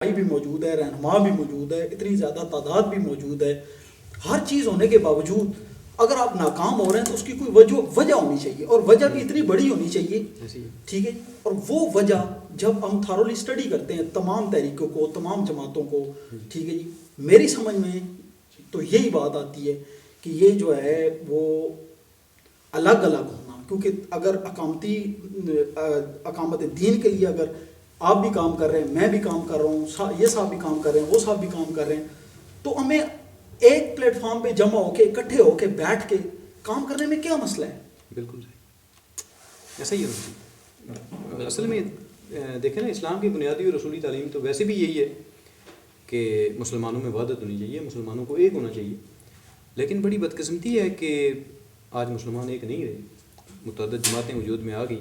بھائی بھی موجود ہے، رہنما بھی موجود ہے، اتنی زیادہ تعداد بھی موجود ہے، ہر چیز ہونے کے باوجود اگر آپ ناکام ہو رہے ہیں تو اس کی کوئی وجہ ہونی چاہیے، اور وجہ بھی اتنی بڑی ہونی چاہیے، ٹھیک ہے. اور وہ وجہ جب ہم تھارولی اسٹڈی کرتے ہیں تمام تحریکوں کو، تمام جماعتوں کو، ٹھیک ہے جی، میری سمجھ میں تو یہی بات آتی ہے کہ یہ جو ہے وہ الگ الگ ہونا، کیونکہ اگر اقامت دین کے لیے اگر آپ بھی کام کر رہے ہیں، میں بھی کام کر رہا ہوں، یہ صاحب بھی کام کر رہے ہیں، وہ صاحب بھی کام کر رہے ہیں، تو ہمیں ایک پلیٹ فارم پہ جمع ہو کے، اکٹھے ہو کے، بیٹھ کے کام کرنے میں کیا مسئلہ ہے؟ بالکل صحیح، ایسا ہی ہے. اصل میں دیکھیں نا، اسلام کی بنیادی اور رسولی تعلیم تو ویسے بھی یہی ہے کہ مسلمانوں میں وحدت ہونی چاہیے، مسلمانوں کو ایک ہونا چاہیے. لیکن بڑی بدقسمتی ہے کہ آج مسلمان ایک نہیں رہے، متعدد جماعتیں وجود میں آ گئی.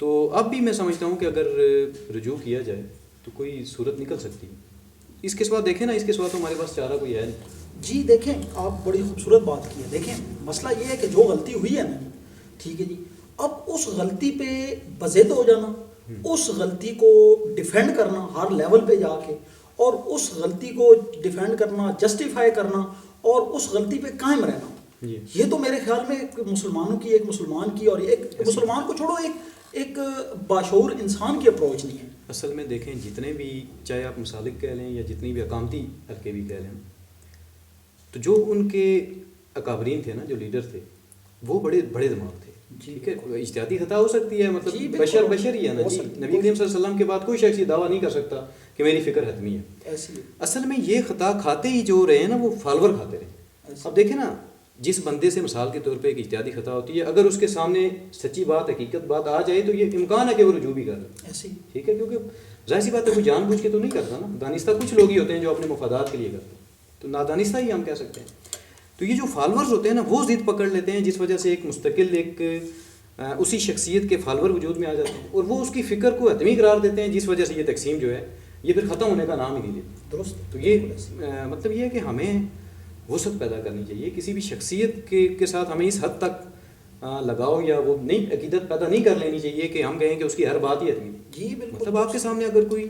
تو اب بھی میں سمجھتا ہوں کہ اگر رجوع کیا جائے تو کوئی صورت نکل سکتی ہے. اس کے سوا دیکھیں نا، اس کے سوا تو ہمارے پاس چارہ کوئی ہے نہیں. جی دیکھیں، آپ بڑی خوبصورت بات کی ہے. دیکھیں مسئلہ یہ ہے کہ جو غلطی ہوئی ہے نا، ٹھیک ہے جی، اب اس غلطی پہ بضد ہو جانا، اس غلطی کو ڈیفینڈ کرنا ہر لیول پہ جا کے، اور اس غلطی کو ڈیفینڈ کرنا، جسٹیفائی کرنا، اور اس غلطی پہ قائم رہنا، یہ تو میرے خیال میں ایک مسلمانوں کی، ایک مسلمان کی، اور ایک مسلمان کو چھوڑو، ایک باشعور انسان کی اپروچ نہیں ہے. اصل میں دیکھیں، جتنے بھی چاہے آپ مسالک کہہ لیں یا جتنی بھی اقامتی حلقے بھی کہہ لیں، تو جو ان کے اکابرین تھے نا، جو لیڈر تھے، وہ بڑے بڑے دماغ تھے. ٹھیک ہے، اجتہادی خطا ہو سکتی ہے، مطلب بشر ہی ہے نا جی. نبی کریم صلی اللہ علیہ وسلم کے بعد کوئی شخص یہ دعویٰ نہیں کر سکتا کہ میری فکر حتمی ہے. اصل میں یہ خطا کھاتے ہی جو رہے نا، وہ فالور کھاتے رہے. اب دیکھیں نا، جس بندے سے مثال کے طور پہ ایک اجتہادی خطا ہوتی ہے، اگر اس کے سامنے سچی بات، حقیقت بات آ جائے تو یہ امکان ہے کہ وہ رجوع بھی کر لے. ٹھیک ہے، کیونکہ ظاہر سی بات ہے، کوئی جان بوجھ کے تو نہیں کرتا نا. دانستہ کچھ لوگ ہی ہوتے ہیں جو اپنے مفادات کے لیے کرتے ہیں، تو نادانستہ ہی ہم کہہ سکتے ہیں. تو یہ جو فالورز ہوتے ہیں نا، وہ ضد پکڑ لیتے ہیں، جس وجہ سے ایک مستقل اسی شخصیت کے فالور وجود میں آ جاتے ہیں، اور وہ اس کی فکر کو حتمی قرار دیتے ہیں، جس وجہ سے یہ تقسیم جو ہے یہ پھر ختم ہونے کا نام ہی نہیں لیتی. درست. تو یہ مطلب یہ ہے کہ ہمیں وسعت پیدا کرنی چاہیے. کسی بھی شخصیت کے ساتھ ہمیں اس حد تک لگاؤ یا وہ نہیں عقیدت پیدا نہیں کر لینی چاہیے کہ ہم کہیں کہ اس کی ہر بات ہی حتمی. جی بالکل. مطلب آپ کے سامنے اگر کوئی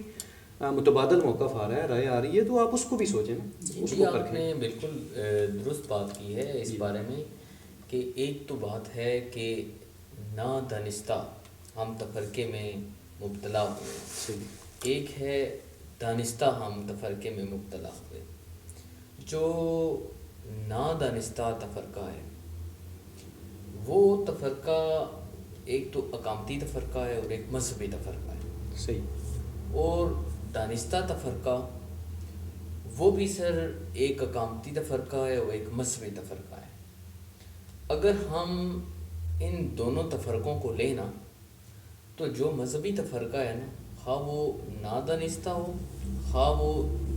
متبادل موقف آ رہا ہے، رائے آ رہی ہے، تو آپ اس کو بھی سوچیں نا. جی آپ نے بالکل درست بات کی ہے اس بارے میں، کہ ایک تو بات ہے کہ نادانستہ ہم تفرقے میں مبتلا ہوئے، ایک ہے دانستہ ہم تفرقے میں مبتلا ہوئے. جو نادانستہ تفرقہ ہے، وہ تفرقہ ایک تو اقامتی تفرقہ ہے اور ایک مذہبی تفرقہ ہے. صحیح. اور دانستہ تفرقہ وہ بھی سر ایک اقامتی تفرقہ ہے اور ایک مذہبی تفرقہ ہے. اگر ہم ان دونوں تفرقوں کو لینا تو جو مذہبی تفرقہ ہے نا، خواہ وہ نادانستہ ہو خواہ وہ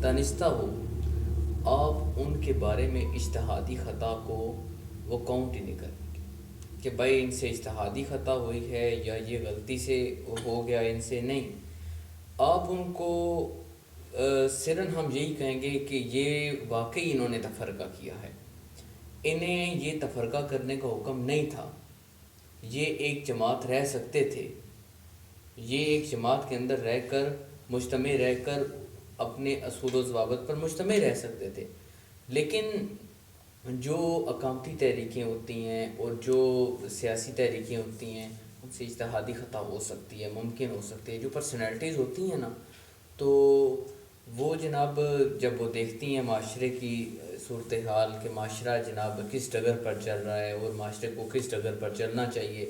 دانستہ ہو، آپ ان کے بارے میں اجتہادی خطا کو وہ کاؤنٹ ہی نہیں کریں گے کہ بھائی ان سے اجتہادی خطا ہوئی ہے یا یہ غلطی سے ہو گیا ان سے. نہیں، آپ ان کو سرن ہم یہی کہیں گے کہ یہ واقعی انہوں نے تفرقہ کیا ہے، انہیں یہ تفرقہ کرنے کا حکم نہیں تھا، یہ ایک جماعت رہ سکتے تھے، یہ ایک جماعت کے اندر رہ کر مجتمع رہ کر اپنے اصول و ضوابط پر مجتمع رہ سکتے تھے. لیکن جو اقامتی تحریکیں ہوتی ہیں اور جو سیاسی تحریکیں ہوتی ہیں، ان سے اجتہادی خطا ہو سکتی ہے، ممکن ہو سکتی ہے. جو پرسنالٹیز ہوتی ہیں نا، تو وہ جناب جب وہ دیکھتی ہیں معاشرے کی صورتحال کہ معاشرہ جناب کس ڈگر پر چل رہا ہے اور معاشرے کو کس ڈگر پر چلنا چاہیے،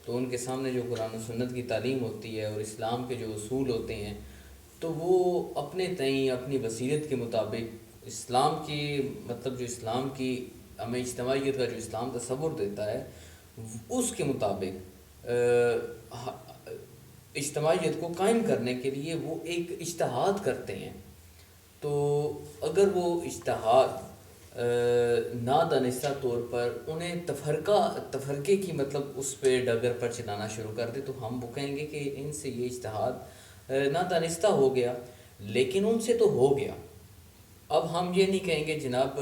تو ان کے سامنے جو قرآن و سنت کی تعلیم ہوتی ہے اور اسلام کے جو اصول ہوتے ہیں، تو وہ اپنے تئیں اپنی بصیرت کے مطابق اسلام کی مطلب جو اسلام کی ہمیں اجتماعیت کا جو اسلام تصور دیتا ہے، اس کے مطابق اجتماعیت کو قائم کرنے کے لیے وہ ایک اجتہاد کرتے ہیں. تو اگر وہ اجتہاد نادانستہ طور پر انہیں تفرقے کی مطلب اس پہ ڈگر پر چلانا شروع کر دے، تو ہم وہ کہیں گے کہ ان سے یہ اجتہاد نادانستہ ہو گیا. لیکن ان سے تو ہو گیا. اب ہم یہ نہیں کہیں گے جناب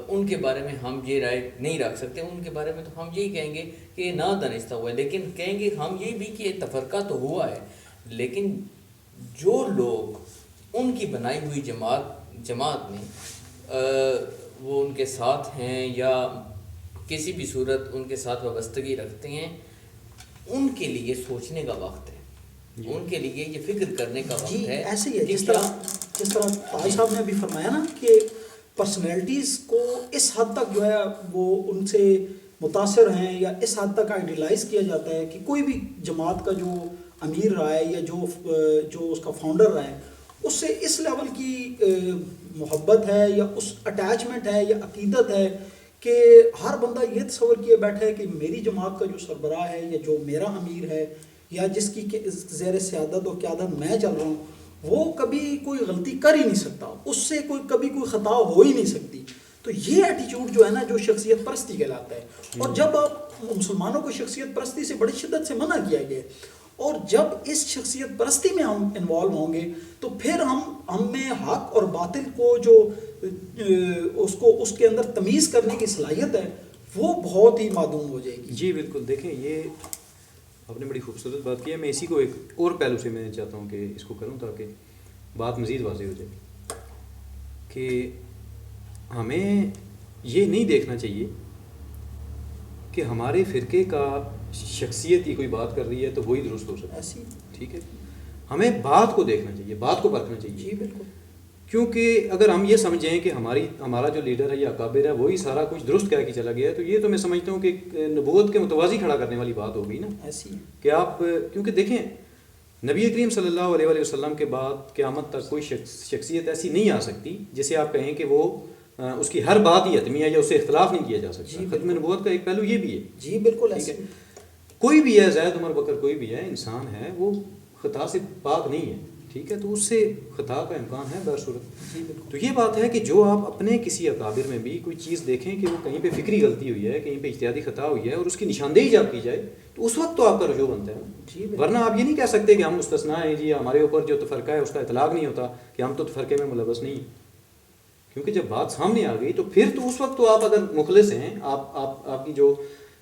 ان کے بارے میں ہم یہ رائے نہیں رکھ سکتے، ان کے بارے میں تو ہم یہی کہیں گے کہ یہ نادانستہ ہوا ہے. لیکن کہیں گے ہم یہ بھی کہ تفرقہ تو ہوا ہے، لیکن جو لوگ ان کی بنائی ہوئی جماعت میں وہ ان کے ساتھ ہیں یا کسی بھی صورت ان کے ساتھ وابستگی رکھتے ہیں، ان کے لیے سوچنے کا وقت ہے، ان کے لیے یہ فکر کرنے کا وقت ہے. ایسے ہی ہے جس طرح طاہر صاحب نے ابھی فرمایا نا کہ پرسنالٹیز کو اس حد تک جو ہے وہ ان سے متاثر ہیں یا اس حد تک آئیڈیلائز کیا جاتا ہے کہ کوئی بھی جماعت کا جو امیر رہا ہے یا جو اس کا فاؤنڈر رہا ہے اس سے اس لیول کی محبت ہے یا اس اٹیچمنٹ ہے یا عقیدت ہے کہ ہر بندہ یہ تصور کیے بیٹھا ہے کہ میری جماعت کا جو سربراہ ہے یا جو میرا امیر ہے یا جس کی زیر سیادت و قیادت میں چل رہا ہوں وہ کبھی کوئی غلطی کر ہی نہیں سکتا، اس سے کبھی کوئی خطا ہو ہی نہیں سکتی. تو یہ ایٹیچیوڈ جو ہے نا جو شخصیت پرستی کہلاتا ہے. اور جب آپ مسلمانوں کو شخصیت پرستی سے بڑی شدت سے منع کیا گیا اور جب اس شخصیت پرستی میں ہم انوالو ہوں گے تو پھر ہم میں حق اور باطل کو جو اس کے اندر تمیز کرنے کی صلاحیت ہے وہ بہت ہی معدوم ہو جائے گی. جی بالکل. دیکھیں یہ آپ نے بڑی خوبصورت بات کی ہے. میں اسی کو ایک اور پہلو سے میں چاہتا ہوں کہ اس کو کروں تاکہ بات مزید واضح ہو جائے کہ ہمیں یہ نہیں دیکھنا چاہیے کہ ہمارے فرقے کا شخصیت کی کوئی بات کر رہی ہے تو وہی درست ہو سکتا ہے. ایسی ٹھیک ہے، ہمیں بات کو دیکھنا چاہیے، بات کو پرکھنا چاہیے. جی بالکل. کیونکہ اگر ہم یہ سمجھیں کہ ہمارا جو لیڈر ہے یا اکابر ہے وہی سارا کچھ درست کہہ کے چلا گیا ہے تو یہ تو میں سمجھتا ہوں کہ نبوت کے متوازی کھڑا کرنے والی بات ہوگی نا. ایسی کہ آپ کیونکہ دیکھیں نبی کریم صلی اللہ علیہ وسلم کے بعد قیامت تک کوئی شخصیت ایسی نہیں آ سکتی جسے آپ کہیں کہ وہ اس کی ہر بات ہی حتمی ہے یا اس سے اختلاف نہیں کیا جا سکتا. ختم نبوت کا ایک پہلو یہ بھی ہے. جی بالکل. ٹھیک ہے، کوئی بھی ہے، زید عمر بکر کوئی بھی ہے، انسان ہے، وہ خطا سے پاک نہیں ہے. ٹھیک ہے، تو اس سے خطا کا امکان ہے برصورت. تو یہ بات ہے کہ جو آپ اپنے کسی اکابر میں بھی کوئی چیز دیکھیں کہ وہ کہیں پہ فکری غلطی ہوئی ہے، کہیں پہ اجتہادی خطا ہوئی ہے اور اس کی نشاندہی جب کی جائے تو اس وقت تو آپ کا رجوع بنتا ہے. ورنہ آپ یہ نہیں کہہ سکتے کہ ہم مستثنا ہیں جی، ہمارے اوپر جو تفرقہ ہے اس کا اطلاق نہیں ہوتا کہ ہم تو تفرقے میں ملوث نہیں. کیونکہ جب بات سامنے آ گئی تو پھر تو اس وقت تو آپ اگر مخلص ہیں، آپ کی جو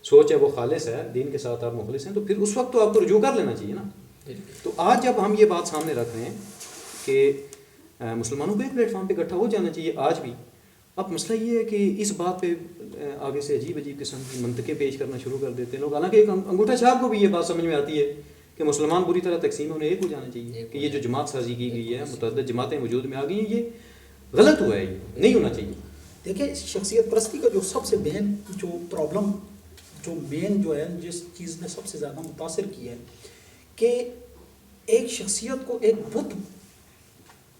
سوچ ہے وہ خالص ہے، دین کے ساتھ آپ مخلص ہیں، تو پھر اس وقت تو آپ کو رجوع کر لینا چاہیے نا. تو آج جب ہم یہ بات سامنے رکھ رہے ہیں کہ مسلمانوں کو ایک پلیٹ فارم پہ اکٹھا ہو جانا چاہیے آج بھی، اب مسئلہ یہ ہے کہ اس بات پہ آگے سے عجیب قسم کی منطقیں پیش کرنا شروع کر دیتے ہیں لوگ. حالانکہ ایک انگوٹھا چھاپ کو بھی یہ بات سمجھ میں آتی ہے کہ مسلمان بری طرح تقسیم ہونے ایک ہو جانا چاہیے، کہ یہ جو جماعت سازی کی گئی ہے، متعدد جماعتیں وجود میں آ گئی ہیں، یہ غلط ہوا ہے، یہ نہیں ہونا چاہیے. دیکھیں شخصیت پرستی کا جو سب سے مین جو پرابلم جو ہے جس چیز نے سب سے زیادہ متاثر کی ہے کہ ایک شخصیت کو ایک بت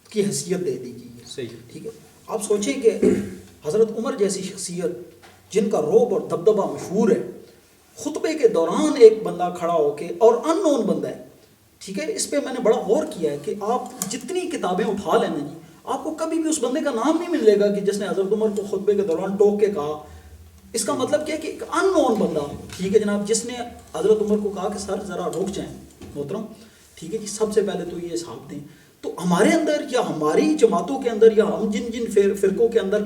کی حیثیت دے دی گئی ہے. صحیح. ٹھیک ہے، آپ سوچیں کہ حضرت عمر جیسی شخصیت جن کا رعب اور دبدبہ مشہور ہے، خطبے کے دوران ایک بندہ کھڑا ہو کے اور ان نون بندہ ہے. ٹھیک ہے، اس پہ میں نے بڑا غور کیا ہے کہ آپ جتنی کتابیں اٹھا لینا جی آپ کو کبھی بھی اس بندے کا نام نہیں ملے گا کہ جس نے حضرت عمر کو خطبے کے دوران ٹوک کے کہا. اس کا مطلب کیا ہے کہ ایک ان نون بندہ، ٹھیک ہے جناب، جس نے حضرت عمر کو کہا کہ سر ذرا رک جائیں محترم. ٹھیک ہے جی، سب سے پہلے تو یہ صحابہ دیں. تو ہمارے اندر یا ہماری جماعتوں کے اندر یا ہم جن فرقوں کے اندر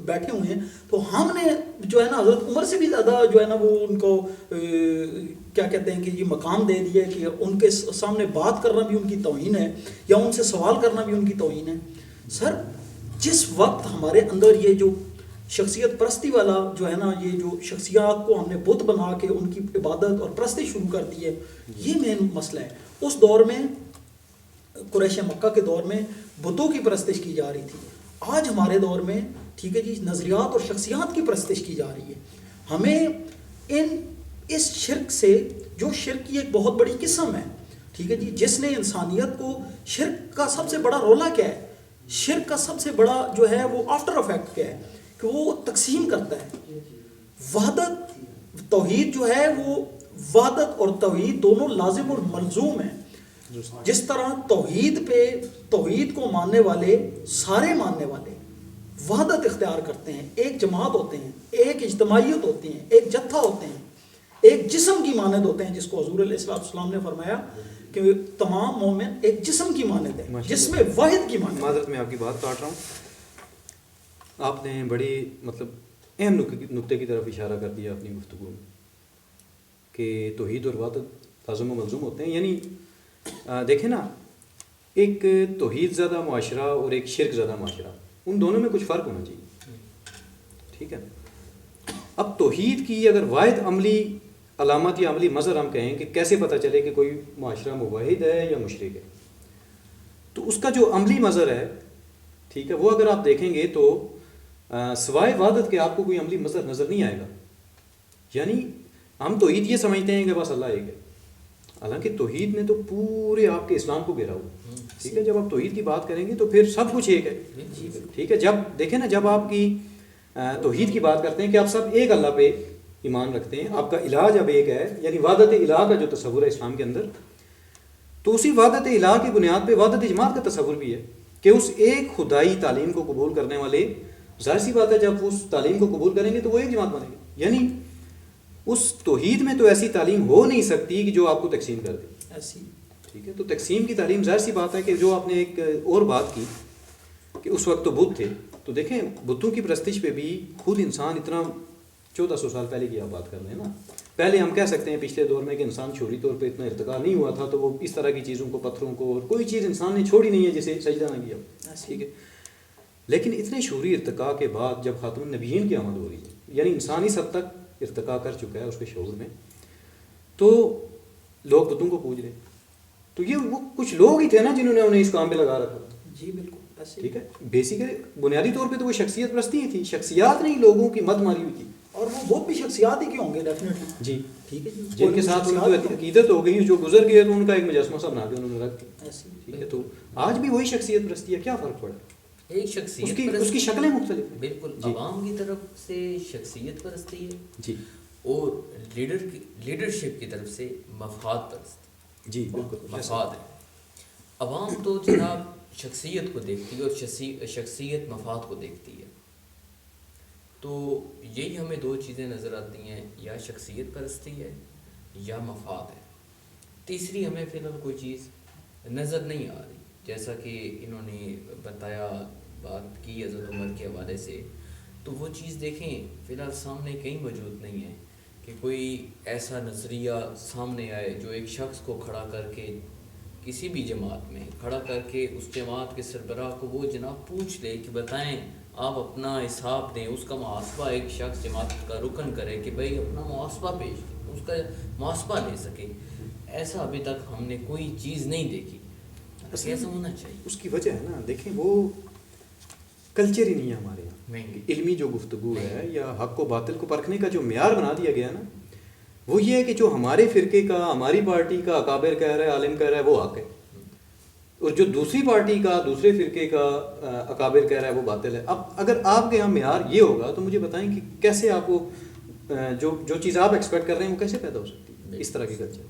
بیٹھے ہوئے ہیں تو ہم نے جو ہے نا حضرت عمر سے بھی زیادہ جو ہے نا وہ ان کو کیا کہتے ہیں کہ یہ مقام دے دیا کہ ان کے سامنے بات کرنا بھی ان کی توہین ہے یا ان سے سوال کرنا بھی ان کی توہین ہے. سر جس وقت ہمارے اندر یہ جو شخصیت پرستی والا جو ہے نا یہ جو شخصیات کو ہم نے بت بنا کے ان کی عبادت اور پرستی شروع کر دی ہے، یہ مین مسئلہ ہے. اس دور میں قریش مکہ کے دور میں بتوں کی پرستش کی جا رہی تھی. آج ہمارے دور میں ٹھیک ہے جی نظریات اور شخصیات کی پرستش کی جا رہی ہے. ہمیں اس شرک سے جو شرک کی ایک بہت بڑی قسم ہے، ٹھیک ہے جی، جس نے انسانیت کو، شرک کا سب سے بڑا رولہ کیا ہے، شرک کا سب سے بڑا جو ہے وہ آفٹر افیکٹ کیا ہے کہ وہ تقسیم کرتا ہے. وحدت توحید جو ہے وہ وحدت اور توحید دونوں لازم اور ملزوم ہیں. جس طرح توحید کو ماننے والے سارے ماننے والے وحدت اختیار کرتے ہیں، ایک جماعت ہوتے ہیں، ایک اجتماعیت ہوتی ہیں، ایک جتھا ہوتے ہیں، ایک جسم کی مانند ہوتے ہیں، جس کو حضور علیہ السلام نے فرمایا کہ تمام مومن ایک جسم کی مانند ہے جس میں واحد کی مانند ہے. معذرت میں آپ کی بات کاٹ رہا ہوں، آپ نے بڑی مطلب اہم نقطے کی طرف اشارہ کر دیا اپنی گفتگو میں کہ توحید اور وحدت لازم و ملزوم ہوتے ہیں. یعنی دیکھیں نا ایک توحید زدہ معاشرہ اور ایک شرک زدہ معاشرہ، ان دونوں میں کچھ فرق ہونا چاہیے، ٹھیک ہے. اب توحید کی اگر واحد عملی علامت یا عملی مظہر ہم کہیں کہ کیسے پتہ چلے کہ کوئی معاشرہ موحد ہے یا مشرک ہے، تو اس کا جو عملی مظہر ہے، ٹھیک ہے، وہ اگر آپ دیکھیں گے تو سوائے وحدت کے آپ کو کوئی عملی مظہر نظر نہیں آئے گا. یعنی ہم توحید یہ سمجھتے ہیں کہ بس اللہ ایک ہے، حالانکہ توحید نے تو پورے آپ کے اسلام کو گھیرا ہوا، ٹھیک ہے. جب آپ توحید کی بات کریں گے تو پھر سب کچھ ایک ہے، ٹھیک ہے. جب دیکھیں نا، جب آپ کی توحید کی بات کرتے ہیں کہ آپ سب ایک اللہ پہ ایمان رکھتے ہیں، آپ کا الہ جب ایک ہے، یعنی وحدت الہ کا جو تصور ہے اسلام کے اندر، تو اسی وحدت الہ کی بنیاد پہ وحدت جماعت کا تصور بھی ہے کہ اس ایک خدائی تعلیم کو قبول کرنے والے، ظاہر سی بات ہے جب اس تعلیم کو قبول کریں گے تو وہ ایک جماعت بنے گی. یعنی اس توحید میں تو ایسی تعلیم ہو نہیں سکتی کہ جو آپ کو تقسیم کر دے ایسی، ٹھیک ہے. تو تقسیم کی تعلیم، ظاہر سی بات ہے کہ جو آپ نے ایک اور بات کی کہ اس وقت تو بت تھے، تو دیکھیں بتوں کی پرستش پہ بھی خود انسان اتنا 1400 سال پہلے کی آپ بات کر رہے ہیں نا. پہلے ہم کہہ سکتے ہیں پچھلے دور میں کہ انسان شعوری طور پہ اتنا ارتقا نہیں ہوا تھا، تو وہ اس طرح کی چیزوں کو، پتھروں کو، اور کوئی چیز انسان نے چھوڑی نہیں ہے جسے سجدہ نہ کیا، ٹھیک ہے. لیکن اتنے شعوری ارتقاء کے بعد جب خاتم النبیین کی آمد ہو رہی ہے، یعنی انسان اس حد تک ارتقاء کر چکا ہے اس کے شعور میں، تو لوگ بتوں کو پوج رہے ہیں. تو یہ وہ کچھ لوگ ہی تھے نا جنہوں نے انہیں اس کام پہ لگا رکھا تھا. جی بالکل ایسے، ٹھیک ہے. بیسیکلی بنیادی طور پہ تو وہ شخصیت پرستی ہی تھی، شخصیات نہیں لوگوں کی مد ماری ہوئی تھی. اور وہ بہت بھی شخصیات ہی کے ہوں گے ڈیفینیٹلی. جی، ٹھیک ہے جی، جن کے ساتھ ان کی عقیدت ہو گئی، جو گزر گئے تو ان کا ایک مجسمہ سا بنا کے انہوں نے رکھ دیا، ایسی. ٹھیک ہے. تو آج بھی وہی شخصیت پرستی ہے، کیا فرق پڑا؟ ایک شخصیت اس کی شکلیں مختلف ہیں. بالکل جی. عوام کی طرف سے شخصیت پرستی ہے، جی اور لیڈرشپ کی طرف سے مفاد پرستی. جی بالکل مفاد ہے. عوام تو جناب شخصیت کو دیکھتی ہے اور شخصیت مفاد کو دیکھتی ہے. تو یہی ہمیں دو چیزیں نظر آتی ہیں، یا شخصیت پرستی ہے یا مفاد ہے. تیسری ہمیں فی الحال کوئی چیز نظر نہیں آ رہی، جیسا کہ انہوں نے بتایا، بات کی حضرت عمر کے حوالے سے. تو وہ چیز دیکھیں فی الحال سامنے کہیں موجود نہیں ہے کہ کوئی ایسا نظریہ سامنے آئے جو ایک شخص کو کھڑا کر کے، کسی بھی جماعت میں کھڑا کر کے اس جماعت کے سربراہ کو وہ جناب پوچھ لے کہ بتائیں آپ اپنا حساب دیں، اس کا محاسبہ ایک شخص جماعت کا رکن کرے کہ بھائی اپنا محاسبہ پیش دیں، اس کا محاسبہ لے سکے. ایسا ابھی تک ہم نے کوئی چیز نہیں دیکھی. ایسا ہونا چاہیے. اس کی وجہ ہے نا، دیکھیں وہ کلچر ہی نہیں ہے ہمارے یہاں. علمی جو گفتگو ہے یا حق و باطل کو پرکھنے کا جو معیار بنا دیا گیا نا، وہ یہ ہے کہ جو ہمارے فرقے کا، ہماری پارٹی کا اکابر کہہ رہا ہے، عالم کہہ رہا ہے، وہ حق ہے، اور جو دوسری پارٹی کا، دوسرے فرقے کا اکابر کہہ رہا ہے وہ باطل ہے. اب اگر آپ کے یہاں معیار یہ ہوگا تو مجھے بتائیں کہ کیسے آپ کو جو چیز آپ ایکسپیکٹ کر رہے ہیں وہ کیسے پیدا ہو سکتی ہے اس طرح کی کلچر.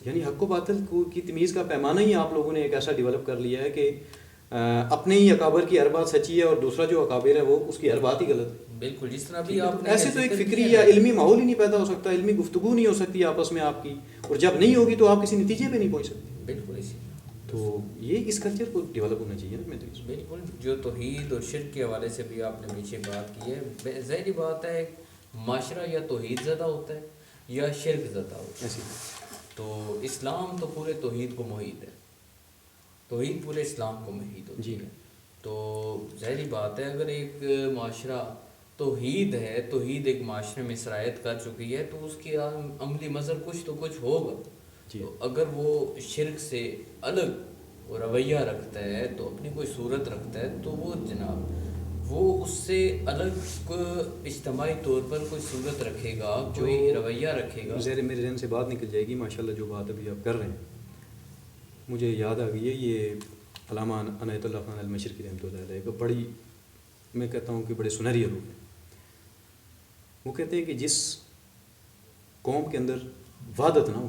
یعنی حق و باطل کی تمیز کا پیمانہ ہی آپ لوگوں نے ایک ایسا ڈیولپ کر لیا ہے کہ اپنے ہی اکابر کی ہر بات سچی ہے اور دوسرا جو اکابر ہے وہ اس کی ہر بات ہی غلط ہے. بالکل جس طرح بھی آپ ایسے تو ایک فکری یا علمی ماحول ہی نہیں پیدا ہو سکتا، علمی گفتگو نہیں ہو سکتی آپس میں آپ کی، اور جب نہیں ہوگی تو آپ کسی نتیجے پہ نہیں پہنچ سکتے. بالکل اسی. تو یہ اس کلچر کو ڈیولپ ہونا چاہیے نا. میں تو بالکل جو توحید اور شرک کے حوالے سے بھی آپ نے پیچھے بات کی ہے، ظاہری بات ہے معاشرہ یا توحید زدہ ہوتا ہے یا شرک زدہ ہوتا ہے. ایسی تو اسلام تو پورے توحید کو محیط ہے، توحید پورے اسلام کو محیط ہوتی ہے. تو ظاہری بات ہے اگر ایک معاشرہ توحید ہے، توحید ایک معاشرے میں سرایت کر چکی ہے، تو اس کی عملی مظہر کچھ تو کچھ ہوگا. تو اگر وہ شرک سے الگ وہ رویہ رکھتا ہے، تو اپنی کوئی صورت رکھتا ہے، تو وہ جناب وہ اس سے الگ اجتماعی طور پر کوئی صورت رکھے گا، کوئی رویہ رکھے گا. زیر میرے ذہن سے بات نکل جائے گی ماشاءاللہ. جو بات ابھی آپ کر رہے ہیں مجھے یاد آ گئی ہے، یہ علامہ عنایت اللہ خان المشرقی رحمۃ اللہ علیہ کا بڑی، میں کہتا ہوں کہ بڑے سنہری روپ ہے. وہ کہتے ہیں کہ جس قوم کے اندر وحدت نہ ہو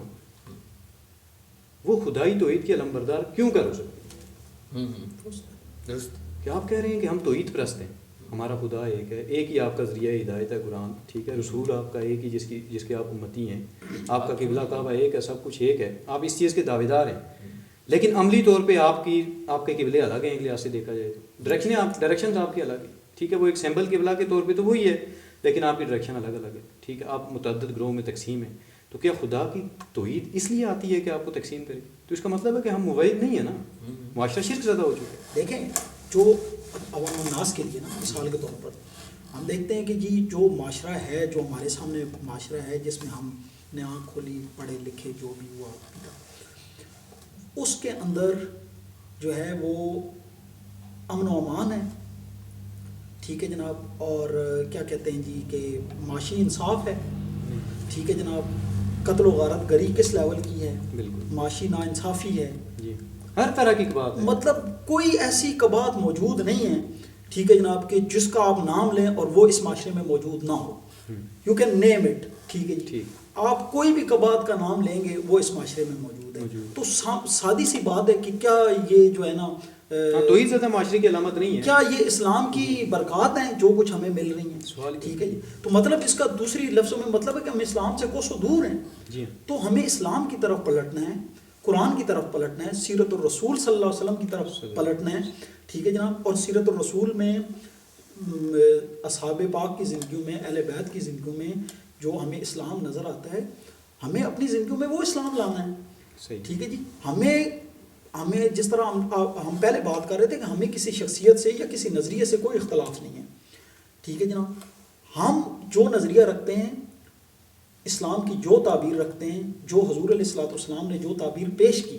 وہ خدائی توحید کے علمبردار کیوں کر ہو سکتے؟ درست. کہ آپ کہہ رہے ہیں کہ ہم توحید پرست ہیں، ہمارا خدا ایک ہے، ایک ہی آپ کا ذریعہ ہدایت ہے قرآن، ٹھیک ہے، رسول آپ کا ایک ہی جس کے آپ امتی ہیں، آپ کا قبلہ کعبہ ایک ہے، سب کچھ ایک ہے، آپ اس چیز کے دعوے دار ہیں. لیکن عملی طور پہ آپ کے قبلے الگ ہیں. ایک لحاظ سے دیکھا جائے تو ڈائریکشن آپ کی الگ ہے، ٹھیک ہے. وہ ایک سیمبل قبلہ کے طور پہ تو وہی ہے، لیکن آپ کی ڈائریکشن الگ الگ ہے، ٹھیک ہے. آپ متعدد گروہوں میں تقسیم ہیں. تو کیا خدا کی توحید اس لیے آتی ہے کہ آپ کو تقسیم کرے؟ تو اس کا مطلب ہے کہ ہم موحد نہیں ہیں نا، معاشرہ شرک زدہ ہو چکا ہے۔ دیکھیں جو عوام الناس کے لیے نا مثال کے طور پر ہم دیکھتے ہیں کہ جی جو معاشرہ ہے، جو ہمارے سامنے معاشرہ ہے جس میں ہم نے آنکھ کھولی، پڑھے لکھے جو بھی ہوا اس کے اندر جو ہے وہ امن و امان ہے، ٹھیک ہے جناب، اور کیا کہتے ہیں جی کہ معاشی انصاف ہے، ٹھیک ہے جناب، قتل و غارت گری کس لیول کی ہے، بالکل معاشی ناانصافی ہے، جی، ہر طرح کی بات ہے، مطلب کوئی ایسی کبات موجود نہیں ہے، ٹھیک ہے جناب، کہ جس کا آپ نام لیں اور وہ اس معاشرے میں موجود نہ ہو، یو کین نیم اٹ، ٹھیک ہے جی، ٹھیک، آپ کوئی بھی کبات کا نام لیں گے وہ اس معاشرے میں موجود ہے، تو سادی سی بات ہے کہ کیا یہ جو ہے نا توحید زدہ معاشرے کی علامت نہیں ہے، کیا یہ اسلام کی برکات ہیں جو کچھ ہمیں مل رہی سوال ہیں، ہی ٹھیک ہے جی، تو مطلب اس کا دوسری لفظوں میں مطلب ہے کہ ہم اسلام سے کوسوں دور ہیں، جی تو ہمیں اسلام کی طرف پلٹنا ہے، قرآن کی طرف پلٹنا ہے، سیرت الرسول صلی اللہ علیہ وسلم کی طرف پلٹنا ہے، ٹھیک ہے جناب، اور سیرت الرسول میں اصحاب پاک کی زندگیوں میں، اہل بیت کی زندگیوں میں جو ہمیں اسلام نظر آتا ہے، ہمیں اپنی زندگیوں میں وہ اسلام لانا ہے، صحیح، ٹھیک ہے جی، ہمیں جس طرح ہم پہلے بات کر رہے تھے کہ ہمیں کسی شخصیت سے یا کسی نظریے سے کوئی اختلاف نہیں ہے، ٹھیک ہے جناب، ہم جو نظریہ رکھتے ہیں، اسلام کی جو تعبیر رکھتے ہیں، جو حضور علیہ الصلوۃ والسلام نے جو تعبیر پیش کی،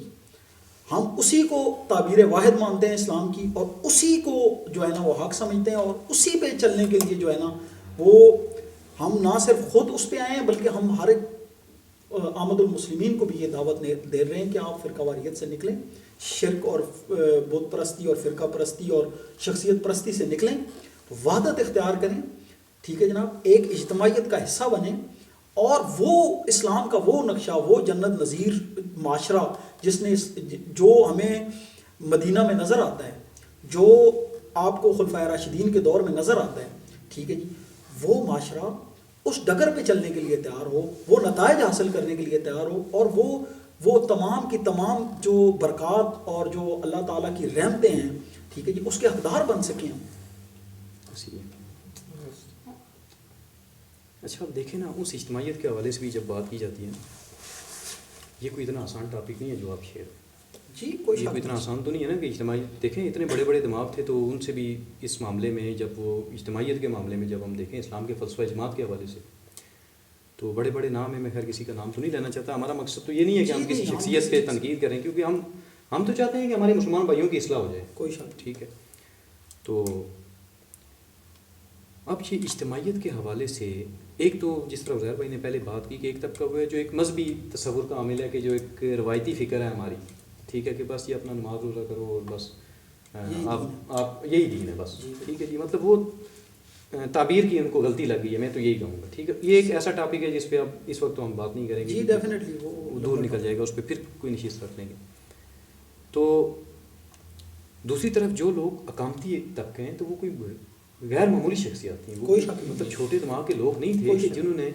ہم اسی کو تعبیر واحد مانتے ہیں اسلام کی، اور اسی کو جو ہے نا وہ حق سمجھتے ہیں، اور اسی پہ چلنے کے لیے جو ہے نا وہ ہم نہ صرف خود اس پہ آئے ہیں بلکہ ہم ہر ایک آمد المسلمین کو بھی یہ دعوت دے رہے ہیں کہ آپ فرقہ واریت سے نکلیں، شرک اور بت پرستی اور فرقہ پرستی اور شخصیت پرستی سے نکلیں، وحدت اختیار کریں، ٹھیک ہے جناب، ایک اجتماعیت کا حصہ بنیں، اور وہ اسلام کا وہ نقشہ، وہ جنت نظیر معاشرہ جس نے جو ہمیں مدینہ میں نظر آتا ہے، جو آپ کو خلفائے راشدین کے دور میں نظر آتا ہے، ٹھیک ہے جی، وہ معاشرہ اس ڈگر پہ چلنے کے لیے تیار ہو، وہ نتائج حاصل کرنے کے لیے تیار ہو، اور وہ تمام کی تمام جو برکات اور جو اللہ تعالیٰ کی رحمتیں ہیں، ٹھیک ہے جی، اس کے حقدار بن سکیں ہم۔ اچھا اب دیکھیں نا، اس اجتماعیت کے حوالے سے بھی جب بات کی جاتی ہے، یہ کوئی اتنا آسان ٹاپک نہیں ہے جو آپ شیئر، جی کوئی یہ کوئی اتنا آسان تو نہیں ہے نا کہ اجتماعیت، دیکھیں اتنے بڑے بڑے دماغ تھے تو ان سے بھی اس معاملے میں، جب وہ اجتماعیت کے معاملے میں جب ہم دیکھیں اسلام کے فلسفہ جماعت کے حوالے سے، تو بڑے بڑے نام ہیں، میں خیر کسی کا نام تو نہیں لینا چاہتا، ہمارا مقصد تو یہ نہیں ہے کہ ہم کسی شخصیت پہ تنقید کریں، کیونکہ ہم تو چاہتے ہیں کہ ہمارے مسلمان بھائیوں کی اصلاح ہو جائے، کوئی شک، ٹھیک ہے، تو اب یہ اجتماعیت کے حوالے سے ایک تو جس طرح عزیر بھائی نے پہلے بات کی کہ ایک طبقہ وہ ہے جو ایک مذہبی تصور کا عامل ہے، کہ جو ایک روایتی فکر ہے ہماری، ٹھیک ہے، کہ بس یہ اپنا نماز روزہ کرو اور بس آپ یہی دین ہے بس، ٹھیک ہے جی، مطلب وہ تعبیر کی ان کو غلطی لگ گئی ہے، میں تو یہی کہوں گا، ٹھیک ہے، یہ ایک ایسا ٹاپک ہے جس پہ اب اس وقت تو ہم بات نہیں کریں گے، جی ڈیفینیٹلی وہ دور نکل جائے گا، اس پہ پھر کوئی نشست رکھ لیں گے۔ تو دوسری طرف جو لوگ اقامتی طبقے ہیں تو وہ کوئی غیر معمولی شخصیات تھیں، وہ مطلب چھوٹے دماغ کے لوگ نہیں تھے، کہ جنہوں نے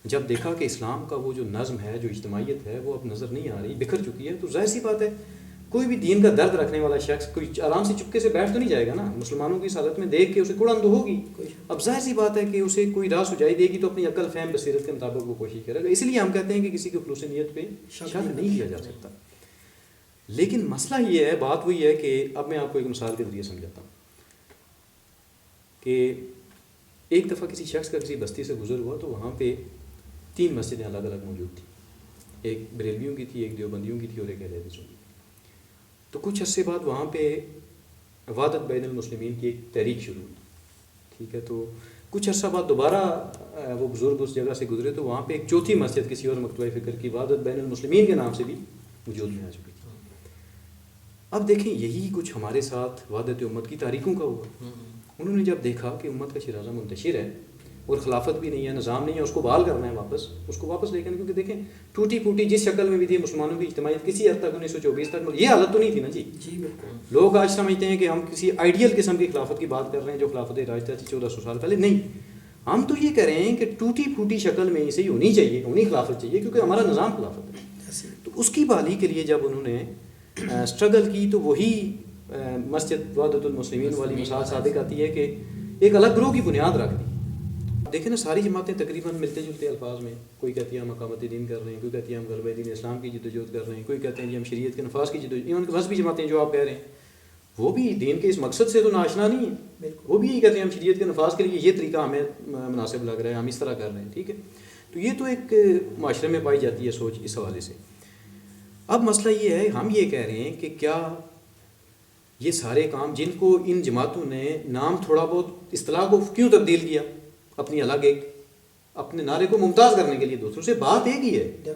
جب دیکھا کہ اسلام کا وہ جو نظم ہے، جو اجتماعیت ہے، وہ اب نظر نہیں آ رہی، بکھر چکی ہے، تو ظاہر سی بات ہے کوئی بھی دین کا درد رکھنے والا شخص کوئی آرام سے چپکے سے بیٹھ تو نہیں جائے گا نا، مسلمانوں کی حالت میں دیکھ کے اسے کڑ اندو ہوگی، اب ظاہر سی بات ہے کہ اسے کوئی راہ سجائی دے گی تو اپنی عقل فہم بصیرت کے مطابق وہ کوشش کرے گا، اس لیے ہم کہتے ہیں کہ کسی کے خلوص نیت پہ شک نہیں کیا جا سکتا۔ لیکن مسئلہ یہ ہے، بات وہی ہے کہ اب میں آپ کو ایک مثال کے ذریعے سمجھاتا ہوں کہ ایک دفعہ کسی شخص کا کسی بستی سے گزر ہوا تو وہاں پہ 3 مسجدیں الگ الگ موجود تھیں، ایک بریلویوں کی تھی، ایک دیوبندیوں کی تھی اور ایک اہل حدیثوں کی۔ تو کچھ عرصے بعد وہاں پہ وحدت بین المسلمین کی ایک تحریک شروع ہوئی، ٹھیک ہے، تو کچھ عرصہ بعد دوبارہ وہ بزرگ اس جگہ سے گزرے تو وہاں پہ ایک چوتھی مسجد کسی اور مکتبہ فکر کی وحدت بین المسلمین کے نام سے بھی وجود میں آ چکی تھی۔ اب دیکھیں یہی کچھ ہمارے ساتھ وحدت امت کی تاریخوں کا ہوا، انہوں نے جب دیکھا کہ امت کا شرازہ منتشر ہے اور خلافت بھی نہیں ہے، نظام نہیں ہے، اس کو بحال کرنا ہے، اس کو واپس لے کے، کیونکہ دیکھیں ٹوٹی پھوٹی جس شکل میں بھی تھی مسلمانوں کی اجتماعیت کسی حد تک 1924 تک یہ حالت تو نہیں تھی نا جی، لوگ آج سمجھتے ہیں کہ ہم کسی آئیڈیل قسم کی خلافت کی بات کر رہے ہیں جو خلافت راشدہ تھی 1400 سال پہلے، نہیں، ہم تو یہ کہہ رہے ہیں کہ ٹوٹی پھوٹی شکل میں اسے ہونی چاہیے، ہونی خلافت چاہیے، کیونکہ ہمارا نظام خلافت ہے۔ تو اس کی بحالی کے لیے جب انہوں نے اسٹرگل کی تو وہی مسجد وحدت المسلمین والی مثال صادق آتی ہے کہ ایک الگ گروہ کی بنیاد رکھ دی۔ دیکھیں نا ساری جماعتیں تقریباً ملتے جلتے الفاظ میں، کوئی کہتی ہے ہم اقامت دین کر رہے ہیں، کوئی کہتی ہے ہم غلبہ دین اسلام کی جدوجہد کر رہے ہیں، کوئی کہتے ہیں جی ہم شریعت کے نفاذ کی جدوجہد، ان کے مذہبی جماعتیں جو آپ کہہ رہے ہیں وہ بھی دین کے اس مقصد سے تو ناشنا نہیں ہیں، وہ بھی یہی کہتے ہیں ہم شریعت کے نفاذ کے لیے یہ طریقہ ہمیں مناسب لگ رہا ہے، ہم اس طرح کر رہے ہیں، ٹھیک ہے. تو یہ تو ایک معاشرے میں پائی جاتی ہے سوچ اس حوالے سے. اب مسئلہ یہ ہے، ہم یہ کہہ رہے ہیں کہ کیا یہ سارے کام جن کو ان جماعتوں نے نام تھوڑا بہت اصطلاح کو کیوں تبدیل کیا اپنی الگ ایک اپنے نعرے کو ممتاز کرنے کے لیے، دوسروں سے بات ایک ہی ہے،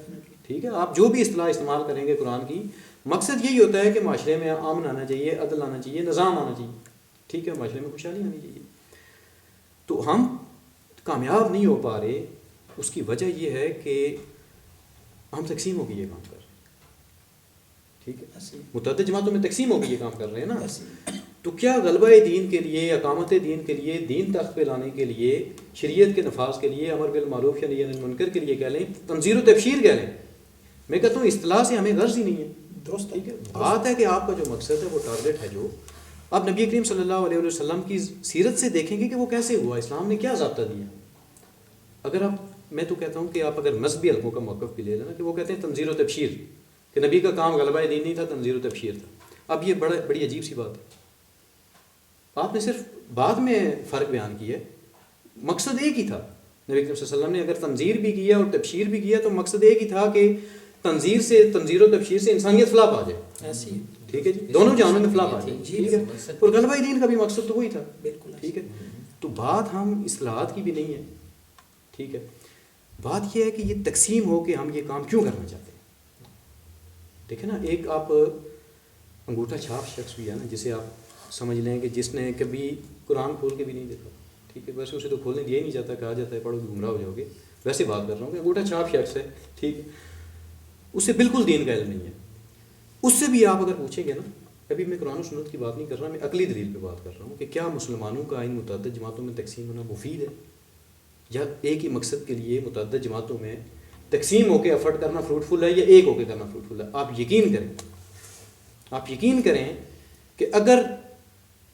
ٹھیک ہے. آپ جو بھی اصطلاح استعمال کریں گے قرآن کی، مقصد یہی ہوتا ہے کہ معاشرے میں امن آنا چاہیے، عدل آنا چاہیے، نظام آنا چاہیے، ٹھیک ہے، معاشرے میں خوشحالی آنی چاہیے. تو ہم کامیاب نہیں ہو پا رہے، اس کی وجہ یہ ہے کہ ہم تقسیم ہو کے یہ کام کر رہے ہیں، ٹھیک ہے، متعدد جماعتوں میں تقسیم ہو کے یہ کام کر رہے ہیں نا. تو کیا غلبہ دین کے لیے، اقامت دین کے لیے، دین تخت پہ لانے کے لیے، شریعت کے نفاذ کے لیے، امر بالمعروف یا نہی عن المنکر کے لیے کہہ لیں، تنذیر و تبشیر کہہ لیں، میں کہتا ہوں اصطلاح سے ہمیں غرض ہی نہیں ہے. درست، ٹھیک ہے، بات ہے کہ آپ کا جو مقصد ہے وہ ٹارگٹ ہے. جو آپ نبی کریم صلی اللہ علیہ وسلم کی سیرت سے دیکھیں گے کہ وہ کیسے ہوا، اسلام نے کیا ضابطہ دیا. اگر آپ، میں تو کہتا ہوں کہ آپ اگر مذہبی حلقوں کا موقف بھی لے لینا کہ وہ کہتے ہیں تنذیر و تبشیر، کہ نبی کا کام غلبہ دین نہیں تھا، تنذیر و تبشیر تھا. اب یہ بڑی عجیب سی بات ہے، آپ نے صرف بعد میں فرق بیان کیا ہے، مقصد ایک ہی تھا. نبی کریم صلی اللہ علیہ وسلم نے اگر تنذیر بھی کیا اور تبشیر بھی کیا تو مقصد ایک ہی تھا کہ تنذیر و تبشیر سے انسانیت فلاح پا جائے، ٹھیک ہے جی، دونوں جہانوں میں فلاح پا جائے، ٹھیک ہے. اور غلبہ دین کا بھی مقصد تو وہی تھا، ٹھیک ہے. تو بات ہم اصلاحات کی بھی نہیں ہے، ٹھیک ہے، بات یہ ہے کہ یہ تقسیم ہو کہ ہم یہ کام کیوں کرنا چاہتے ہیں. دیکھیں نا، ایک آپ انگوٹھا چھاپ شخص بھی ہے نا، جسے آپ سمجھ لیں کہ جس نے کبھی قرآن کھول کے بھی نہیں دیکھا، ٹھیک ہے، ویسے اسے تو کھولنے دیا ہی نہیں جاتا، کہا جاتا ہے پڑھو گمراہ ہو جاؤ گے، ویسے بات کر رہا ہوں کہ انگوٹھا چھاپ شخص ہے، ٹھیک ہے، اسے بالکل دین کا علم نہیں ہے. اس سے بھی آپ اگر پوچھیں گے نا، ابھی میں قرآن و سنت کی بات نہیں کر رہا، میں عقلی دلیل پہ بات کر رہا ہوں کہ کیا مسلمانوں کا ان متعدد جماعتوں میں تقسیم ہونا مفید ہے، یا ایک ہی مقصد کے لیے متعدد جماعتوں میں تقسیم ہو کے ایفرٹ کرنا فروٹفل ہے، یا ایک ہو کے کرنا فروٹفل ہے. آپ یقین کریں کہ اگر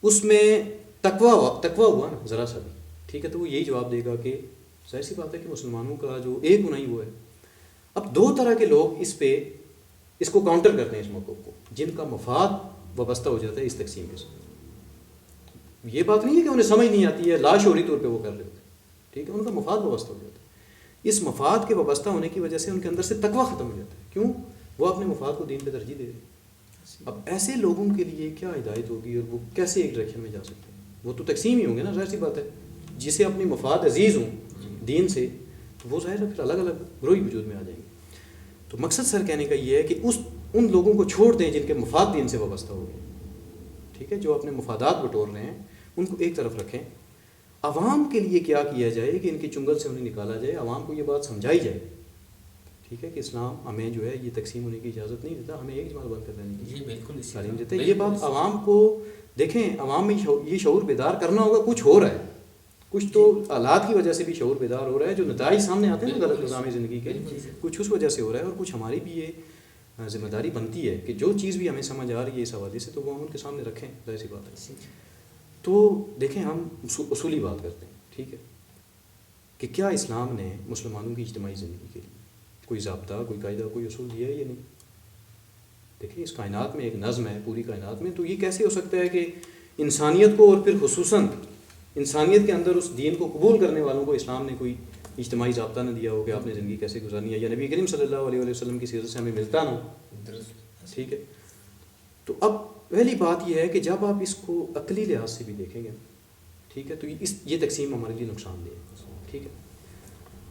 اس میں تقوی ہوا نا ذرا سا بھی، ٹھیک ہے، تو وہ یہی جواب دے گا کہ ظاہر سی بات ہے کہ مسلمانوں کا جو ایک ہونا ہی وہ ہے. اب دو طرح کے لوگ اس کو کاؤنٹر کرتے ہیں، اس موقع کو، جن کا مفاد وابستہ ہو جاتا ہے اس تقسیم کے ساتھ. یہ بات نہیں ہے کہ انہیں سمجھ نہیں آتی ہے، لاشعوری طور پہ وہ کر رہے ہوتے ہیں، ٹھیک ہے، ان کا مفاد وابستہ ہو جاتا ہے. اس مفاد کے وابستہ ہونے کی وجہ سے ان کے اندر سے تقوی ختم ہو جاتا ہے. کیوں؟ وہ اپنے مفاد کو دین پہ ترجیح دے رہے ہیں. اب ایسے لوگوں کے لیے کیا ہدایت ہوگی، اور وہ کیسے ایک ڈائریکشن میں جا سکتے ہیں؟ وہ تو تقسیم ہی ہوں گے نا، ظاہر سی بات ہے. جسے اپنی مفاد عزیز ہوں دین سے، تو وہ ظاہر ہے پھر الگ الگ گروہ وجود میں آ جائیں گے. تو مقصد سر کہنے کا یہ ہے کہ ان لوگوں کو چھوڑ دیں جن کے مفاد دین سے وابستہ ہو گئے، ٹھیک ہے، جو اپنے مفادات بٹور رہے ہیں، ان کو ایک طرف رکھیں. عوام کے لیے کیا کیا جائے کہ ان کی چنگل سے انہیں نکالا جائے، عوام کو یہ بات سمجھائی جائے، ٹھیک ہے، کہ اسلام ہمیں جو ہے یہ تقسیم ہونے کی اجازت نہیں دیتا، ہمیں ایک جماعت بند کر دینے کی تعلیم دیتا ہے. یہ بات عوام کو دیکھیں، عوام میں یہ شعور بیدار کرنا ہوگا. کچھ ہو رہا ہے، کچھ تو حالات کی وجہ سے بھی شعور بیدار ہو رہا ہے، جو نتائج سامنے آتے ہیں نا غلط نظام زندگی کے، کچھ اس وجہ سے ہو رہا ہے، اور کچھ ہماری بھی یہ ذمہ داری بنتی ہے کہ جو چیز بھی ہمیں سمجھ آ رہی ہے اس حوالے سے تو وہ ہم ان کے سامنے رکھیں. ظاہر سی بات ہے. تو دیکھیں، ہم اصولی بات کرتے ہیں، ٹھیک ہے، کہ کیا اسلام نے مسلمانوں کی اجتماعی زندگی کے لیے کوئی ضابطہ، کوئی قاعدہ، کوئی اصول دیا ہے یا نہیں؟ دیکھیں، اس کائنات میں ایک نظم ہے، پوری کائنات میں، تو یہ کیسے ہو سکتا ہے کہ انسانیت کو، اور پھر خصوصاً انسانیت کے اندر اس دین کو قبول کرنے والوں کو اسلام نے کوئی اجتماعی ضابطہ نہ دیا ہو کہ آپ نے زندگی کیسے گزارنی ہے، یا نبی کریم صلی اللہ علیہ وسلم کی سیرت سے ہمیں ملتا نہ ہو، ٹھیک ہے. تو اب پہلی بات یہ ہے کہ جب آپ اس کو عقلی لحاظ سے بھی دیکھیں گے، ٹھیک ہے، تو یہ تقسیم ہمارے لیے نقصان دہ ہے، ٹھیک ہے.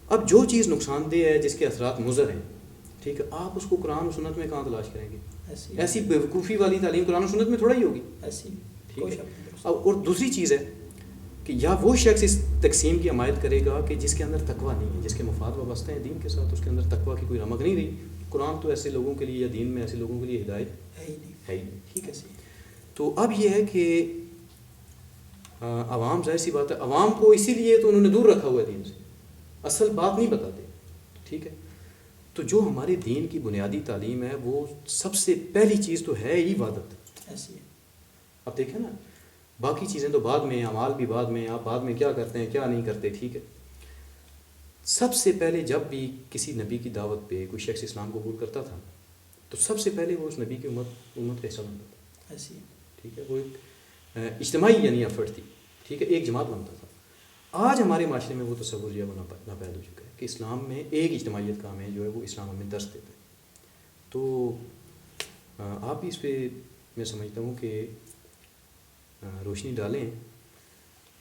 اب جو چیز نقصان دہ ہے، جس کے اثرات مضر ہیں، ٹھیک ہے، آپ اس کو قرآن و سنت میں کہاں تلاش کریں گے؟ ایسی بیوقوفی والی تعلیم قرآن و سنت میں تھوڑا ہی ہوگی، ٹھیک ہے. اور دوسری چیز ہے کہ یا وہ شخص اس تقسیم کی حمایت کرے گا کہ جس کے اندر تقوی نہیں ہے، جس کے مفاد وابستہ ہیں دین کے ساتھ، اس کے اندر تقوی کی کوئی رمق نہیں رہی. قرآن تو ایسے لوگوں کے لیے، یا دین میں ایسے لوگوں کے لیے ہدایت ہے ہی نہیں، ٹھیک ہے. تو اب یہ ہے کہ عوام، ظاہر سی بات ہے، عوام کو اسی لیے تو انہوں نے دور رکھا ہوا ہے دین سے، اصل بات نہیں بتاتے، ٹھیک ہے. تو جو ہمارے دین کی بنیادی تعلیم ہے، وہ سب سے پہلی چیز تو ہے عبادت. اب دیکھیں نا، باقی چیزیں تو بعد میں، اعمال بھی بعد میں، آپ بعد میں کیا کرتے ہیں کیا نہیں کرتے، ٹھیک ہے. سب سے پہلے جب بھی کسی نبی کی دعوت پہ کوئی شخص اسلام قبول کرتا تھا تو سب سے پہلے وہ اس نبی کی امت کا حصہ بنتا تھا. ایسی ہے. ٹھیک ہے, وہ ایک اجتماعی یعنی ایفرٹ تھی. ٹھیک ہے, ایک جماعت بنتا تھا. آج ہمارے معاشرے میں وہ تصور جو ہے وہ ناپید ہو چکا ہے کہ اسلام میں ایک اجتماعیت کام ہے جو ہے وہ اسلام ہمیں درس دیتا ہے. تو آپ بھی اس پہ میں سمجھتا ہوں کہ روشنی ڈالیں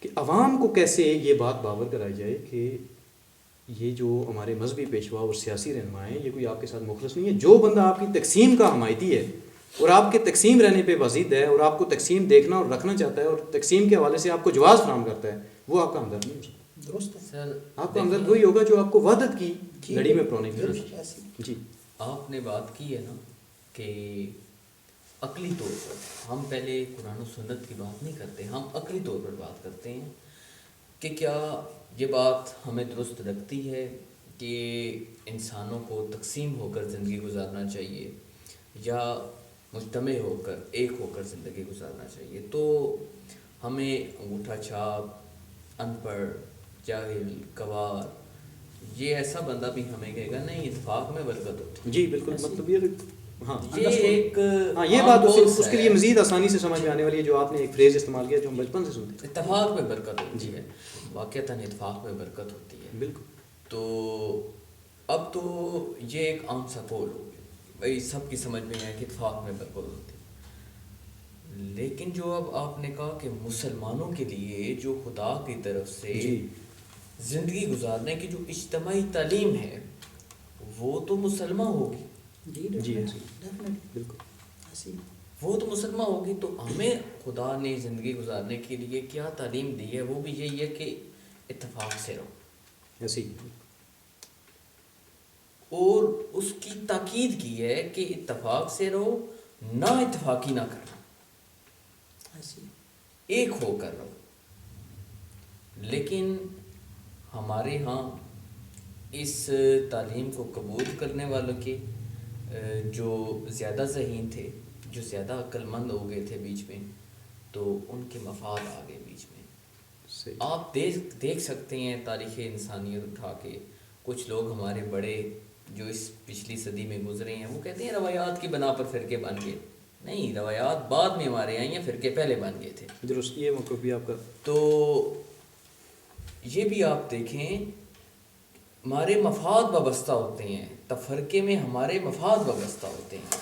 کہ عوام کو کیسے یہ بات باور کرائی جائے کہ یہ جو ہمارے مذہبی پیشوا اور سیاسی رہنما ہیں یہ کوئی آپ کے ساتھ مخلص نہیں ہے. جو بندہ آپ کی تقسیم کا حمایتی ہے اور آپ کے تقسیم رہنے پہ وزید ہے اور آپ کو تقسیم دیکھنا اور رکھنا چاہتا ہے اور تقسیم کے حوالے سے آپ کو جواز فراہم کرتا ہے, وہ آپ کا ہمدرد نہیں ہو سکتا. درست ہے سر آپ کا ہمدرد وہی ہوگا جو آپ کو وحدت کی لڑی میں پرونے کی. ایسی. جی, آپ نے بات کی ہے نا کہ عقلی طور پر ہم پہلے قرآن و سنت کی بات نہیں کرتے, ہم عقلی طور پر بات کرتے ہیں کہ کیا یہ بات ہمیں درست لگتی ہے کہ انسانوں کو تقسیم ہو کر زندگی گزارنا چاہیے یا مجتمع ہو کر ایک ہو کر زندگی گزارنا چاہیے. تو ہمیں انگوٹھا چھاپ, ان پڑھ, جاہل, گوار, یہ ایسا بندہ بھی ہمیں کہے گا نہیں اتفاق میں برکت ہوتی. جی بالکل, مطلب یہ ہاں یہ ایک ہاں یہ بات اس کے لیے مزید آسانی سے سمجھ میں آنے والی ہے جو آپ نے ایک فریز استعمال کیا جو ہم بچپن سے سنتے ہیں. اتفاق میں برکت ہوتی ہے, واقعتاً اتفاق میں برکت ہوتی ہے. بالکل. تو اب تو یہ ایک عام سا قول ہو گیا, بھائی سب کی سمجھ میں ہے کہ اتفاق میں برکت ہوتی ہے. لیکن جو اب آپ نے کہا کہ مسلمانوں کے لیے جو خدا کی طرف سے زندگی گزارنے کی جو اجتماعی تعلیم ہے وہ تو مسلمہ ہوگی. جی بالکل ایسی. وہ تو مسلمہ ہوگی. تو ہمیں خدا نے زندگی گزارنے کے لیے کیا تعلیم دی ہے وہ بھی یہی ہے کہ اتفاق سے رہو. ایسی. اور اس کی تاکید کی ہے کہ اتفاق سے رہو, نہ اتفاقی نہ کرنا, ایسی. ایک ہو کر رہو. لیکن ہمارے ہاں اس تعلیم کو قبول کرنے والوں کے جو زیادہ ذہین تھے, جو زیادہ عقل مند ہو گئے تھے بیچ میں, تو ان کے مفاد آ گئے بیچ میں. آپ دیکھ سکتے ہیں تاریخ انسانیت اٹھا کے, کچھ لوگ ہمارے بڑے جو اس پچھلی صدی میں گزرے ہیں وہ کہتے ہیں روایات کی بنا پر فرقے بن گئے. نہیں, روایات بعد میں ہمارے آئی ہیں, فرقے پہلے بن گئے تھے. درست, یہ موقع بھی آپ کا. تو یہ بھی آپ دیکھیں ہمارے مفاد وابستہ ہوتے ہیں, تفرقے میں ہمارے مفاد وابستہ ہوتے ہیں.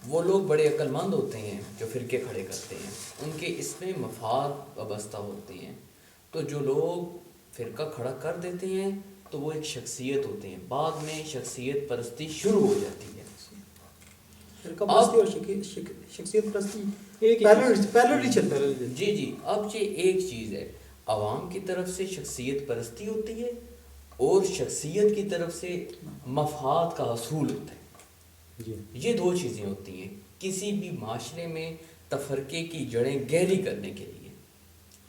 وہ لوگ بڑے عقل مند ہوتے ہیں جو فرقے کھڑے کرتے ہیں, ان کے اس میں مفاد وابستہ ہوتے ہیں. تو جو لوگ فرقہ کھڑا کر دیتے ہیں تو وہ ایک شخصیت ہوتے ہیں, بعد میں شخصیت پرستی شروع ہو جاتی ہے. فرقہ پرستی اور شخصیت پرستی پیرللی چلتا ہے. جی اب یہ ایک چیز ہے, عوام کی طرف سے شخصیت پرستی ہوتی ہے اور شخصیت کی طرف سے مفاد کا حصول ہوتا ہے. یہ دو چیزیں ہوتی ہیں کسی بھی معاشرے میں تفرقے کی جڑیں گہری کرنے کے لیے.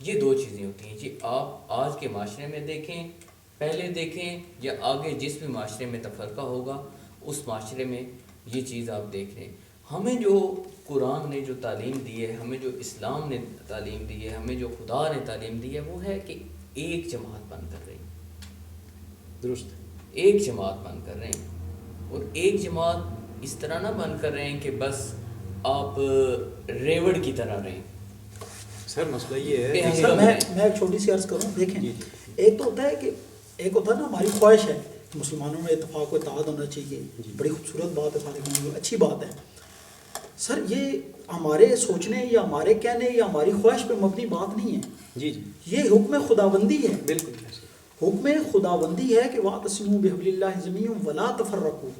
یہ دو چیزیں ہوتی ہیں. جی آپ آج کے معاشرے میں دیکھیں, پہلے دیکھیں, یا آگے جس بھی معاشرے میں تفرقہ ہوگا اس معاشرے میں یہ چیز آپ دیکھ رہے ہیں. ہمیں جو قرآن نے جو تعلیم دی ہے, ہمیں جو اسلام نے تعلیم دی ہے, ہمیں جو خدا نے تعلیم دی ہے, وہ ہے کہ ایک جماعت بن کر رہی. درست, ایک جماعت بن کر رہے ہیں. اور ایک جماعت اس طرح نہ بن کر رہے ہیں کہ بس آپ ریوڑ کی طرح رہیں. سر مسئلہ یہ ہے سر میں ایک چھوٹی سی عرض کروں. دیکھیں, ایک تو ہوتا ہے کہ ایک ہوتا ہے نا ہماری خواہش ہے کہ مسلمانوں میں اتفاق و اتحاد ہونا چاہیے, بڑی خوبصورت بات ہے, سارے اچھی بات ہے. سر یہ ہمارے سوچنے یا ہمارے کہنے یا ہماری خواہش پہ مبنی بات نہیں ہے. یہ حکم خداوندی ہے. بالکل حکم خداوندی ہے کہ واعتصموا بحبل اللہ جميعا ولا تفرقوا.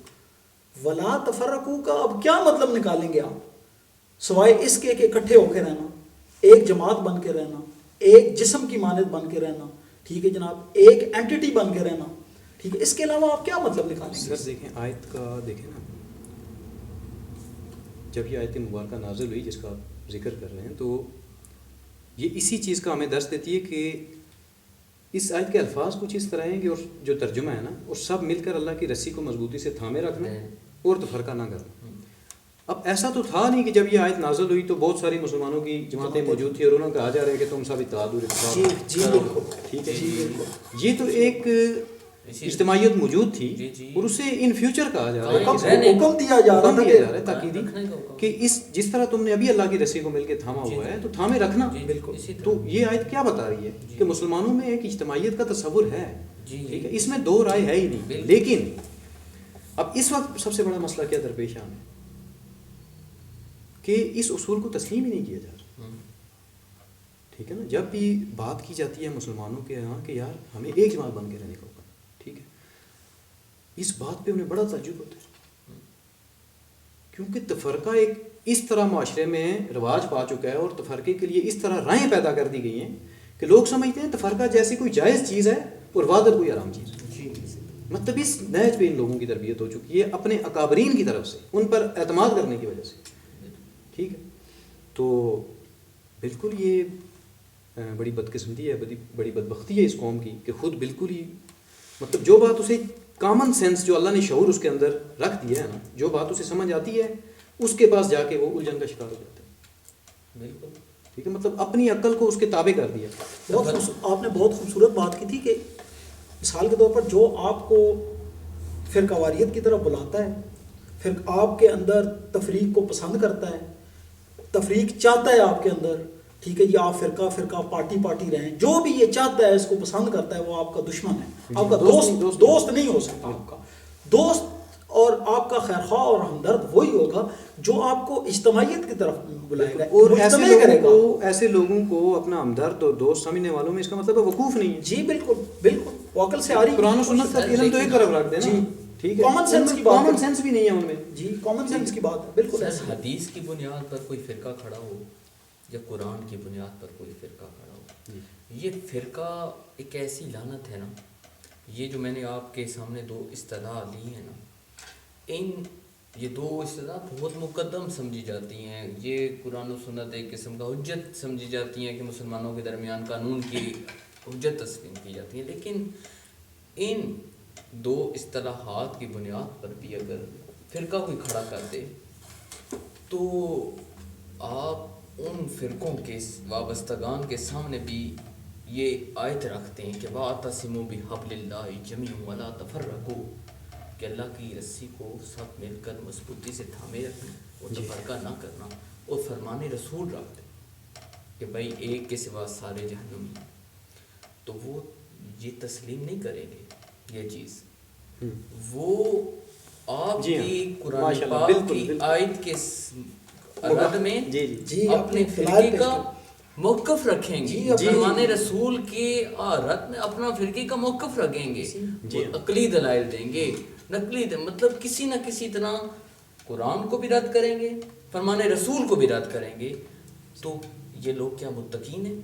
ولا تفرقوا کا اب کیا مطلب نکالیں گے آپ, سوائے اس کے کہ اکٹھے ہو کے رہنا, ایک جماعت بن کے رہنا, ایک جسم کی مانند بن کے رہنا, ٹھیک ہے جناب, ایک اینٹی بن کے رہنا, ٹھیک ہے. اس کے علاوہ آپ کیا مطلب نکالیں گے؟ سر دیکھیں آیت کا, دیکھیں نا, جب یہ آیت مبارکہ نازل ہوئی جس کا آپ ذکر کر رہے ہیں, تو یہ اسی چیز کا ہمیں درس دیتی ہے کہ اس آیت کے الفاظ کچھ اس طرح ہیں کہ اور جو ترجمہ ہے نا, اور سب مل کر اللہ کی رسی کو مضبوطی سے تھامے رکھنا اور تفرقہ نہ کرنا. اب ایسا تو تھا نہیں کہ جب یہ آیت نازل ہوئی تو بہت ساری مسلمانوں کی جماعتیں موجود تھی اور انہوں نے کہا جا رہا ہے کہ تم سب اتحاد اور اتفاق کرو. ٹھیک ہے, یہ تو ایک اجتماعیت موجود تھی جی جی اور اسے ان فیوچر کہا جا رہا ہے حکم دیا جا رہا تھا تاکیدی رکھنے کا حکم۔ کہ جس طرح تم نے ابھی اللہ کی رسی کو مل کے تھاما ہوا ہے تو تھامے رکھنا۔ بالکل تو یہ آیت کیا بتا رہی ہے کہ مسلمانوں میں ایک اجتماعیت کا تصور ہے، ٹھیک ہے، اس میں دو رائے ہے ہی نہیں۔ لیکن اب اس وقت سب سے بڑا مسئلہ کیا درپیش آنا ہے کہ اس اصول کو تسلیم ہی نہیں کیا جا رہا، ٹھیک ہے نا۔ جب بھی بات کی جاتی ہے مسلمانوں کے یہاں کہ یار ہمیں ایک جماعت بن کے رہنے کا ہوگا، ٹھیک ہے، اس بات پہ انہیں بڑا تعجب ہوتا ہے کیونکہ تفرقہ ایک اس طرح معاشرے میں رواج پا چکا ہے اور تفرقے کے لیے اس طرح رائیں پیدا کر دی گئی ہیں کہ لوگ سمجھتے ہیں تفرقہ جیسی کوئی جائز چیز ہے اور وحدت کوئی حرام چیز ہے۔ مطلب اس نہج پہ ان لوگوں کی تربیت ہو چکی ہے اپنے اکابرین کی طرف سے، ان پر اعتماد کرنے کی وجہ سے، ٹھیک ہے۔ تو بالکل یہ بڑی بدقسمتی ہے، بڑی بدبختی ہے اس قوم کی کہ خود بالکل ہی مطلب جو بات اسے کامن سینس جو اللہ نے شعور اس کے اندر رکھ دیا ہے نا، جو بات اسے سمجھ آتی ہے اس کے پاس جا کے وہ الجھن کا شکار ہو جاتا ہے، بالکل، ٹھیک ہے، مطلب اپنی عقل کو اس کے تابع کر دیا۔ آپ نے بہت خوبصورت بات کی تھی کہ مثال کے طور پر جو آپ کو فرقہ واریت کی طرف بلاتا ہے، پھر آپ کے اندر تفریق کو پسند کرتا ہے، تفریق چاہتا ہے آپ کے اندر، ٹھیک ہے، یہ آپ فرقہ پارٹی رہیں، جو بھی یہ چاہتا ہے اس کو پسند کرتا ہے، وہ آپ کا دشمن ہے، آپ کا دوست نہیں ہو سکتا۔ آپ کا دوست اور آپ کا خیرخواہ اور ہمدرد وہی ہوگا جو آپ کو اجتماعیت کی طرف بلائے گا اور مجتمع کرے گا۔ ایسے لوگوں کو اپنا ہمدرد اور دوست سمجھنے والوں میں اس کا مطلب ہے وقوف نہیں ہے۔ جی بالکل بالکل، وہ عقل سے آ رہی قرآن و سنت کا علم تو ایک طرف رکھ دیں نا، ٹھیک ہے، کامن سینس کی بات، کامن سینس بھی نہیں ہے ان میں۔ جی کامن سینس کی بات ہے، بالکل سر ایسا۔ حدیث کی بنیاد پر کوئی فرقہ کھڑا ہو یا قرآن کی بنیاد پر کوئی فرقہ کھڑا ہو، یہ فرقہ ایک ایسی لعنت ہے نا، یہ جو میں نے آپ کے سامنے دو اصطلاح لی ہیں نا، یہ دو اصطلاح بہت مقدم سمجھی جاتی ہیں، یہ قرآن و سنت ایک قسم کا حجت سمجھی جاتی ہیں کہ مسلمانوں کے درمیان قانون کی حجت تسلیم کی جاتی ہے، لیکن ان دو اصطلاحات کی بنیاد پر بھی اگر فرقہ کوئی کھڑا کر دے تو آپ ان فرقوں کے وابستگان کے سامنے بھی یہ آیت رکھتے ہیں کہ وَاعْتَصِمُوا بِحَبْلِ اللَّهِ جَمِيعًا وَلَا تَفَرَّقُوا، کہ اللہ کی رسی کو سب مل کر مضبوطی سے تھامے رکھنا اور تفرقہ نہ کرنا، اور فرمان رسول رکھ دیں کہ بھائی ایک کے سوا سارے جہنمی ہیں، تو وہ یہ تسلیم نہیں کریں گے یہ چیز۔ وہ آپ کی قرآن پاک کی آیت کے رد میں اپنے فرقے کا موقف رکھیں گے، فرمان رسول کے رد میں اپنا فرقے کا موقف رکھیں گے، عقلی دلائل دیں گے، نقلی مطلب کسی نہ کسی طرح قرآن کو بھی رد کریں گے، فرمان رسول کو بھی رد کریں گے۔ تو یہ لوگ کیا متقین ہیں؟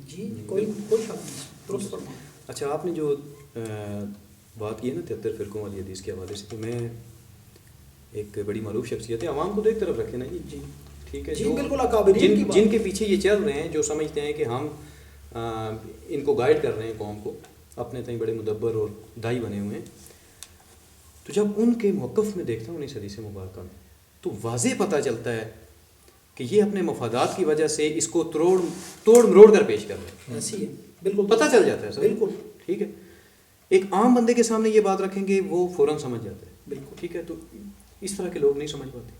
جی کوئی شک نہیں، درست فرمایا۔ اچھا، آپ نے جو بات کی ہے نا 73 فرقوں والی حدیث کے حوالے سے، تو میں ایک بڑی معروف شخصیت ہے، عوام کو تو ایک طرف رکھے نا جی، ٹھیک ہے، جی بالکل، اکابرین کی بات، جن کے پیچھے یہ چل رہے ہیں، جو سمجھتے ہیں کہ ہم ان کو گائیڈ کر رہے ہیں، قوم کو اپنے تئیں بڑے مدبر اور دائی بنے ہوئے ہیں، تو جب ان کے موقف میں دیکھتا ہوں اس حدیث مبارکہ میں تو واضح پتہ چلتا ہے کہ یہ اپنے مفادات کی وجہ سے اس کو توڑ مروڑ کر پیش کر رہے ہیں۔ ایسی ہے، بالکل پتہ چل جاتا ہے سر، بالکل، ٹھیک ہے۔ ایک عام بندے کے سامنے یہ بات رکھیں گے وہ فوراً سمجھ جاتا ہے، بالکل، ٹھیک ہے۔ تو اس طرح کے لوگ نہیں سمجھ پاتے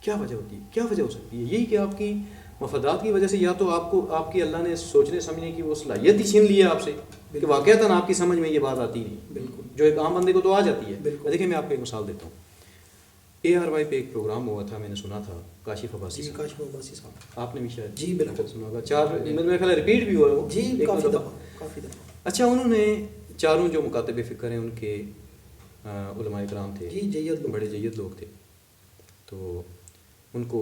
کیا وجہ ہوتی ہے، کیا وجہ ہو سکتی ہے؟ یہی کہ آپ کی مفادات کی وجہ سے یا تو آپ کی اللہ نے سوچنے سمجھنے کی وہ صلاحیت ہی چھین لی ہے آپ سے کہ واقعتاً آپ کی سمجھ میں یہ بات آتی نہیں، بالکل، جو ایک عام بندے کو تو آ جاتی ہے۔ دیکھیں میں آپ کو ایک مثال دیتا ہوں، ARY پہ ایک پروگرام ہوا تھا، میں نے سنا تھا، کاشف عباسی صاحب، کاشف عباسی صاحب، آپ نے بھی شاید جی بالکل سنا ہوگا، 4 میرے خیال ریپیٹ بھی ہوا ہے وہ، جی کافی دفعہ۔ اچھا، انہوں نے چاروں جو مکاتب فکر ہیں ان کے علماء کرام تھے، جی بڑے جید لوگ تھے، تو ان کو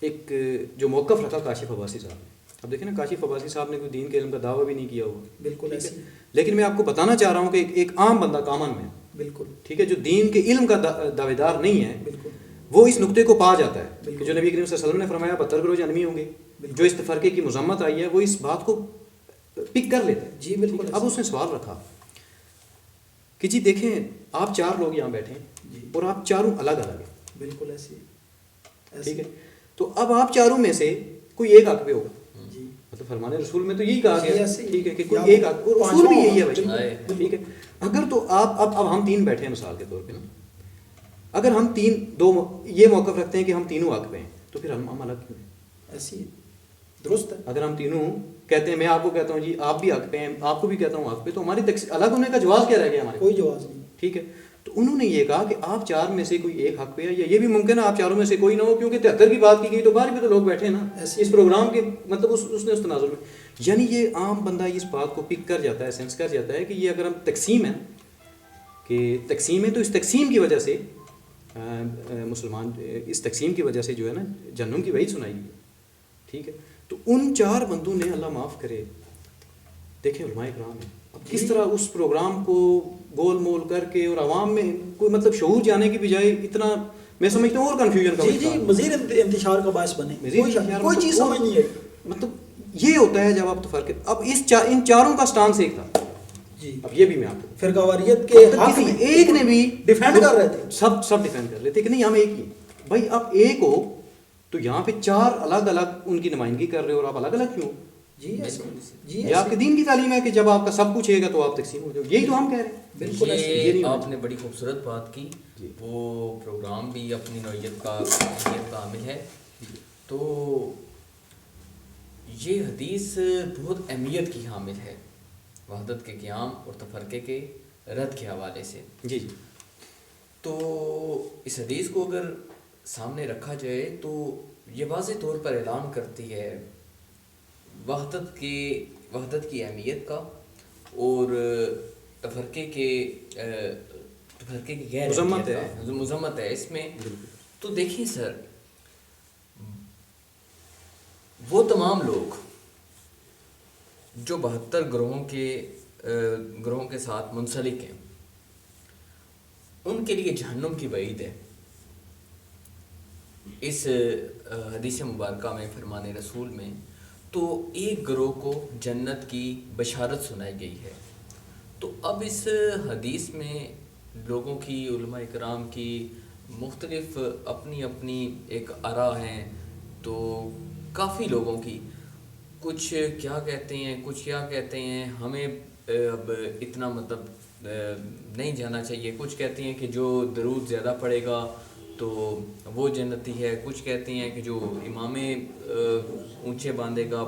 ایک جو موقف رکھا کاشف عباسی صاحب نے، اب دیکھیں نا کاشف عباسی صاحب نے کوئی دین کے علم کا دعویٰ بھی نہیں کیا ہوا، بالکل ایسے، لیکن میں آپ کو بتانا چاہ رہا ہوں کہ ایک عام بندہ کامن میں، بالکل ٹھیک ہے، جو دین کے علم کا دعوے دار نہیں ہے، بالکل، وہ اس نقطے کو پا جاتا ہے کہ جو نبی کریم صلی اللہ علیہ وسلم نے فرمایا 72 گروہ جہنمی ہوں گے، جو اس تفرقے کی مذمت آئی ہے وہ اس بات کو پک کر لیتا ہے۔ جی بالکل۔ اب اس نے سوال رکھا کہ جی دیکھیں آپ 4 لوگ یہاں بیٹھے ہیں اور آپ چاروں الگ الگ ہیں، بالکل ایسے، ٹھیک ہے، تو اب آپ چاروں میں سے کوئی ایک حق پہ ہوگا، جی مطلب فرمان رسول میں تو یہی کہا گیا ایسے ہی. ٹھیک ہے کہ یا کوئی ایک حق، اور اصول بھی یہی ہے بھائی. بالکل. ٹھیک ہے. اگر تو آپ اب ہم تین بیٹھے ہیں مثال کے طور پہ نا، اگر ہم یہ موقف رکھتے ہیں کہ ہم تینوں حق پہ ہیں، تو پھر ہم الگ کیوں ہیں؟ ایسی ہے، درست ہے. اگر ہم تینوں کہتے ہیں، میں آپ کو کہتا ہوں جی آپ بھی حق پہ ہیں، آپ کو بھی کہتا ہوں حق پہ، تو ہماری الگ ہونے کا جواز کیا رہ گیا ہمارے؟ کوئی جواز نہیں. ٹھیک ہے. تو انہوں نے یہ کہا کہ آپ چار میں سے کوئی ایک حق پہ ہے، یا یہ بھی ممکن ہے آپ چاروں میں سے کوئی نہ ہو، کیونکہ 73 کی بات کی گئی تو باہر بھی تو لوگ بیٹھے ہیں نا اس پروگرام کے، مطلب اس نے اس تناظر میں. یعنی یہ عام بندہ اس بات کو پک کر جاتا ہے، سینس کر جاتا ہے کہ یہ اگر ہم تقسیم ہے کہ تقسیم ہے، تو اس تقسیم کی وجہ سے مسلمان اس تقسیم کی وجہ سے جو ہے نا جہنم کی وعید سنائی گئی. ٹھیک ہے. تو ان چار بندوں نے، اللہ معاف کرے، دیکھیں علماء کرام ہیں، اب کس طرح اس پروگرام کو گول مول کر کے اور عوام میں کوئی مطلب شعور جانے کی بجائے اتنا، میں سمجھتا ہوں اور کنفیوژن کا جی مزید انتشار کا باعث بنے. کوئی چیز سمجھ نہیں ہے. مطلب یہ ہوتا ہے جب آپ تفرقے، اب ان چاروں کا سٹانس ایک تھا. جی اب یہ بھی میں آپ کو فرقہ واریت کے حق کسی میں ایک نے بھی ڈیفینڈ کر رہے تھے، سب ڈیفینڈ کر رہے تھے کہ نہیں ہم ایک ہی ہیں. بھائی آپ ایک ہو تو یہاں پہ چار الگ الگ ان کی نمائندگی کر رہے ہو، اور آپ الگ الگ کیوں؟ جی ایسے جی یہ آپ کے دین کی تعلیم ہے کہ جب آپ کا سب کچھ ہے گا تو آپ تقسیم ہو جاؤ. یہی تو ہم کہہ رہے ہیں. بالکل ایسے. یہ آپ نے بڑی خوبصورت بات کی. وہ پروگرام بھی اپنی نوعیت کا اہمیت کا حامل ہے. تو یہ حدیث بہت اہمیت کی حامل ہے وحدت کے قیام اور تفرقے کے رد کے حوالے سے. جی. تو اس حدیث کو اگر سامنے رکھا جائے تو یہ واضح طور پر اعلان کرتی ہے وحدت کی اہمیت کا اور تفرقے کی غیر مذمت ہے اس میں. تو دیکھیں سر، وہ تمام لوگ جو 72 گروہوں کے ساتھ منسلک ہیں، ان کے لیے جہنم کی وعید ہے. اس حدیث مبارکہ میں فرمان رسول میں تو ایک گروہ کو جنت کی بشارت سنائی گئی ہے. تو اب اس حدیث میں لوگوں کی، علماء کرام کی مختلف اپنی اپنی ایک آراء ہیں. تو کافی لوگوں کی کچھ کیا کہتے ہیں، کچھ کیا کہتے ہیں ہمیں اب اتنا مطلب نہیں جانا چاہیے. کچھ کہتے ہیں کہ جو درود زیادہ پڑے گا تو وہ جنتی ہے. کچھ کہتے ہیں کہ جو امامے اونچے باندھے گا،